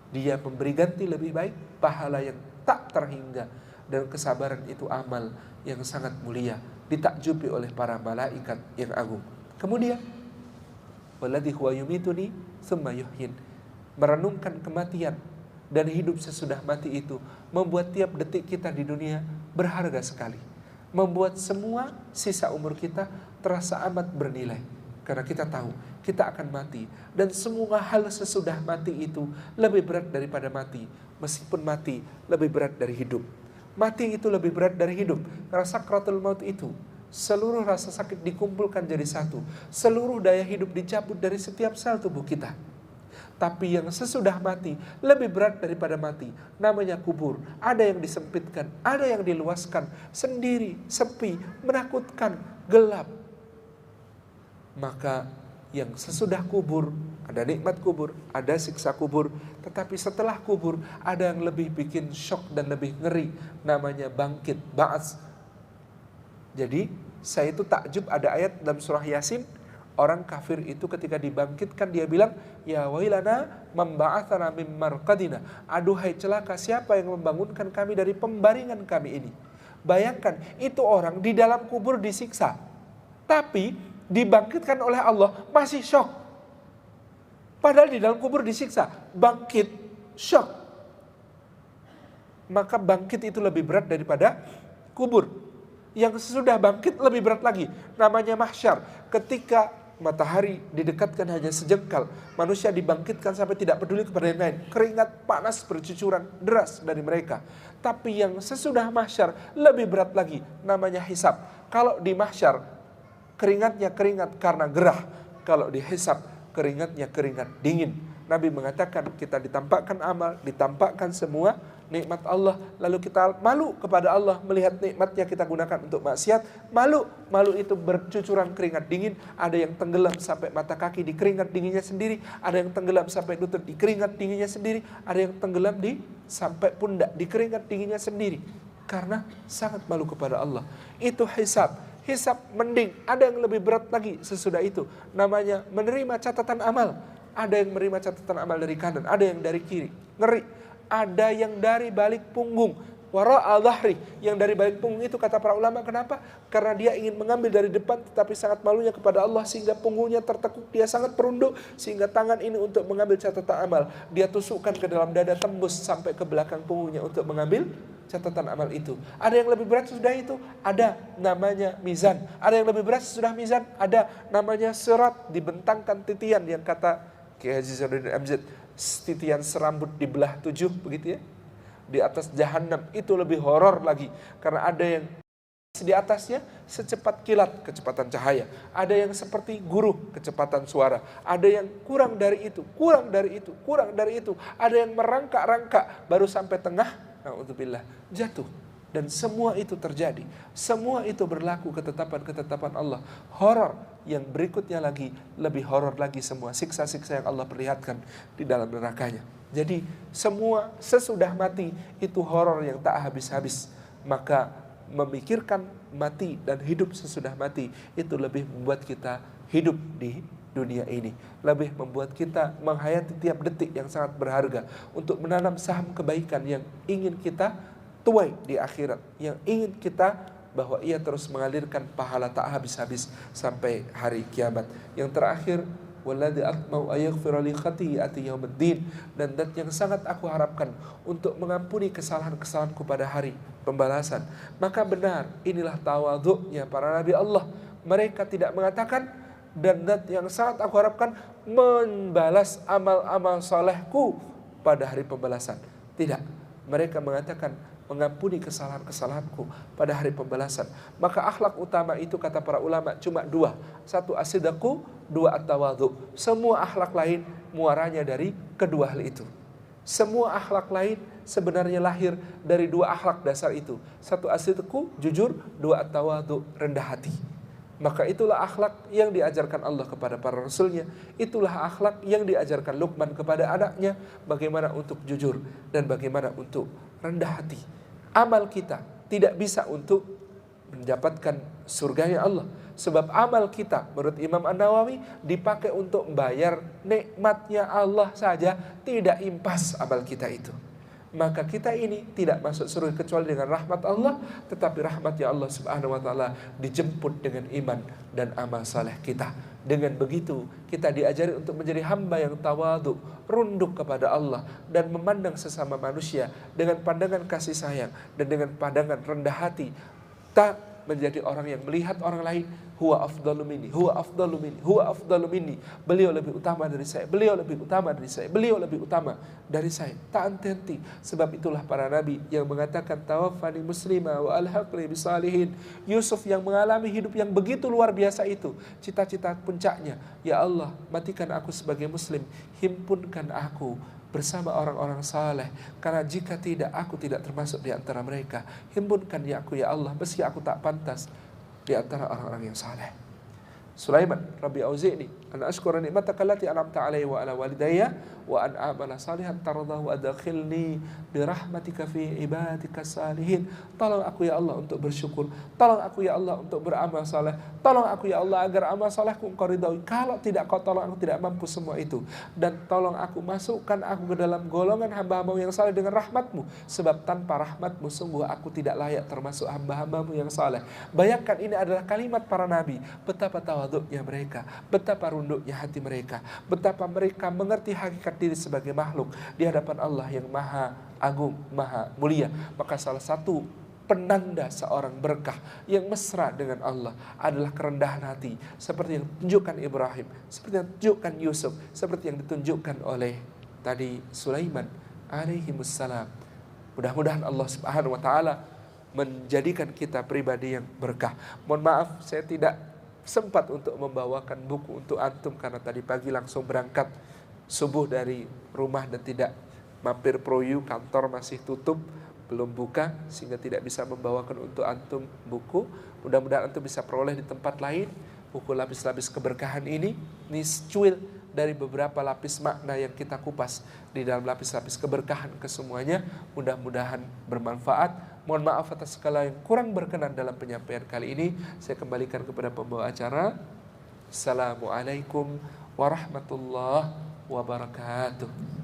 Dia memberi ganti lebih baik, pahala yang tak terhingga, dan kesabaran itu amal yang sangat mulia, ditakjubi oleh para malaikat yang agung. Kemudian, walladzi huwa yumituni tsumma yuhyin. Merenungkan kematian dan hidup sesudah mati itu membuat tiap detik kita di dunia berharga sekali. Membuat semua sisa umur kita terasa amat bernilai. Karena kita tahu kita akan mati. Dan semua hal sesudah mati itu lebih berat daripada mati. Meskipun mati lebih berat dari hidup. Mati itu lebih berat dari hidup. Karena sakratul maut itu, seluruh rasa sakit dikumpulkan jadi satu. Seluruh daya hidup dicabut dari setiap sel tubuh kita. Tapi yang sesudah mati lebih berat daripada mati. Namanya kubur. Ada yang disempitkan, ada yang diluaskan. Sendiri, sepi, menakutkan, gelap. Maka yang sesudah kubur, ada nikmat kubur, ada siksa kubur. Tetapi setelah kubur, ada yang lebih bikin syok dan lebih ngeri. Namanya bangkit, ba'ats. Jadi, saya itu takjub ada ayat dalam surah Yasin. Orang kafir itu ketika dibangkitkan dia bilang, ya wailana memba'athana mim marqadina. Aduhai celaka, siapa yang membangunkan kami dari pembaringan kami ini. Bayangkan, itu orang di dalam kubur disiksa. Tapi dibangkitkan oleh Allah masih syok. Padahal di dalam kubur disiksa. Bangkit, syok. Maka bangkit itu lebih berat daripada kubur. Yang sesudah bangkit lebih berat lagi. Namanya mahsyar. Ketika matahari didekatkan hanya sejengkal, manusia dibangkitkan sampai tidak peduli kepada yang lain. Keringat panas bercucuran deras dari mereka. Tapi yang sesudah mahsyar lebih berat lagi. Namanya hisab. Kalau di mahsyar keringatnya keringat karena gerah. Kalau di hisab keringatnya keringat dingin. Nabi mengatakan kita ditampakkan amal, ditampakkan semua nikmat Allah, lalu kita malu kepada Allah melihat nikmatnya kita gunakan untuk maksiat. Malu itu bercucuran keringat dingin. Ada yang tenggelam sampai mata kaki di keringat dinginnya sendiri, ada yang tenggelam sampai lutut di keringat dinginnya sendiri, ada yang tenggelam di sampai pundak di keringat dinginnya sendiri, karena sangat malu kepada Allah. Itu hisab. Hisab mending, ada yang lebih berat lagi sesudah itu. Namanya menerima catatan amal. Ada yang menerima catatan amal dari kanan, ada yang dari kiri. Ngeri. Ada yang dari balik punggung. Wara'a dhahri, yang dari balik punggung itu kata para ulama, kenapa? Karena dia ingin mengambil dari depan tetapi sangat malunya kepada Allah sehingga punggungnya tertekuk, dia sangat perunduk sehingga tangan ini untuk mengambil catatan amal dia tusukkan ke dalam dada, tembus sampai ke belakang punggungnya untuk mengambil catatan amal itu. Ada yang lebih berat sudah itu, ada namanya mizan. Ada yang lebih berat sudah mizan, ada namanya sirat, dibentangkan titian yang kata Kiai Haji Zainuddin MZ, titian serambut dibelah 7 begitu ya. Di atas jahanam itu lebih horor lagi karena ada yang di atasnya secepat kilat kecepatan cahaya, ada yang seperti guru kecepatan suara, ada yang kurang dari itu, ada yang merangkak-rangkak baru sampai tengah, naudzubillah, jatuh. Dan semua itu terjadi, semua itu berlaku ketetapan-ketetapan Allah. Horor yang berikutnya lagi, lebih horor lagi semua siksa-siksa yang Allah perlihatkan di dalam nerakanya. Jadi semua sesudah mati itu horor yang tak habis-habis. Maka memikirkan mati dan hidup sesudah mati itu lebih membuat kita hidup di dunia ini, lebih membuat kita menghayati tiap detik yang sangat berharga untuk menanam saham kebaikan yang ingin kita tuai di akhirat, yang ingin kita bahwa ia terus mengalirkan pahala tak habis-habis sampai hari kiamat. Yang terakhir, walladzi atma'u ayaghfira li khati'ati yaumiddin, dan zat yang sangat aku harapkan untuk mengampuni kesalahan-kesalahanku pada hari pembalasan. Maka benar, inilah tawadhu'nya para nabi Allah. Mereka tidak mengatakan, dan zat yang sangat aku harapkan membalas amal-amal salehku pada hari pembalasan. Tidak, mereka mengatakan mengampuni kesalahan-kesalahanku pada hari pembalasan. Maka akhlak utama itu kata para ulama cuma 2. 1 as-sidqu, 2 at-tawadhu. Semua akhlak lain muaranya dari kedua hal itu. Semua akhlak lain sebenarnya lahir dari 2 akhlak dasar itu. 1 as-sidqu, jujur, 2 at-tawadhu, rendah hati. Maka itulah akhlak yang diajarkan Allah kepada para rasulnya. Itulah akhlak yang diajarkan Luqman kepada anaknya. Bagaimana untuk jujur dan bagaimana untuk rendah hati. Amal kita tidak bisa untuk mendapatkan surganya Allah. Sebab amal kita menurut Imam An-Nawawi dipakai untuk membayar nikmatnya Allah saja, tidak impas amal kita itu. Maka kita ini tidak masuk surga kecuali dengan rahmat Allah, tetapi rahmatnya Allah subhanahu wa ta'ala dijemput dengan iman dan amal saleh kita. Dengan begitu kita diajari untuk menjadi hamba yang tawadhu, runduk kepada Allah dan memandang sesama manusia dengan pandangan kasih sayang dan dengan pandangan rendah hati. Tak menjadi orang yang melihat orang lain, huwa afdalu minni, huwa afdalu minni, huwa afdalu minni. Beliau lebih utama dari saya, beliau lebih utama dari saya, beliau lebih utama dari saya. Tak henti-henti. Sebab itulah para nabi yang mengatakan tawaffani muslima wa alhaqni bisalihin. Yusuf yang mengalami hidup yang begitu luar biasa itu, cita-cita puncaknya, ya Allah, matikan aku sebagai muslim, himpunkan aku bersama orang-orang saleh, karena jika tidak aku tidak termasuk di antara mereka. Himpunkan ya aku ya Allah, meski aku tak pantas di antara orang-orang yang saleh. Sulaiman, Rabbi auzi'ni an ashkura ni'mataka allati an'amta 'alayya wa 'ala walidayya wa an a'mala salihan tardahu wa adkhilni bi rahmatika fi ibadika salihin. Tolong aku ya Allah untuk bersyukur, tolong aku ya Allah untuk beramal saleh, tolong aku ya Allah agar amal salehku Engkau ridhoi. Kalau tidak Kau tolong, aku tidak mampu semua itu. Dan tolong aku, masukkan aku ke dalam golongan hamba-hamba-Mu yang saleh dengan rahmat-Mu, sebab tanpa rahmat-Mu sungguh aku tidak layak termasuk hamba-hamba-Mu yang saleh. Bayangkan, ini adalah kalimat para nabi. Betapa tawadhu'nya mereka, betapa runduknya hati mereka, betapa mereka mengerti hakikat diri sebagai makhluk di hadapan Allah yang maha agung, maha mulia. Maka salah satu penanda seorang berkah yang mesra dengan Allah adalah kerendahan hati, seperti yang ditunjukkan Ibrahim, seperti yang ditunjukkan Yusuf, seperti yang ditunjukkan oleh tadi Sulaiman alaihimussalam. Mudah-mudahan Allah subhanahu wa ta'ala menjadikan kita pribadi yang berkah. Mohon maaf saya tidak sempat untuk membawakan buku untuk antum karena tadi pagi langsung berangkat subuh dari rumah dan tidak mampir Proyu, kantor masih tutup, belum buka, sehingga tidak bisa membawakan untuk antum buku. Mudah-mudahan antum bisa peroleh di tempat lain buku lapis-lapis keberkahan ini secuil dari beberapa lapis makna yang kita kupas di dalam lapis-lapis keberkahan kesemuanya. Mudah-mudahan bermanfaat. Mohon maaf atas segala yang kurang berkenan dalam penyampaian kali ini. Saya kembalikan kepada pembawa acara. Assalamualaikum warahmatullahi wabarakatuh.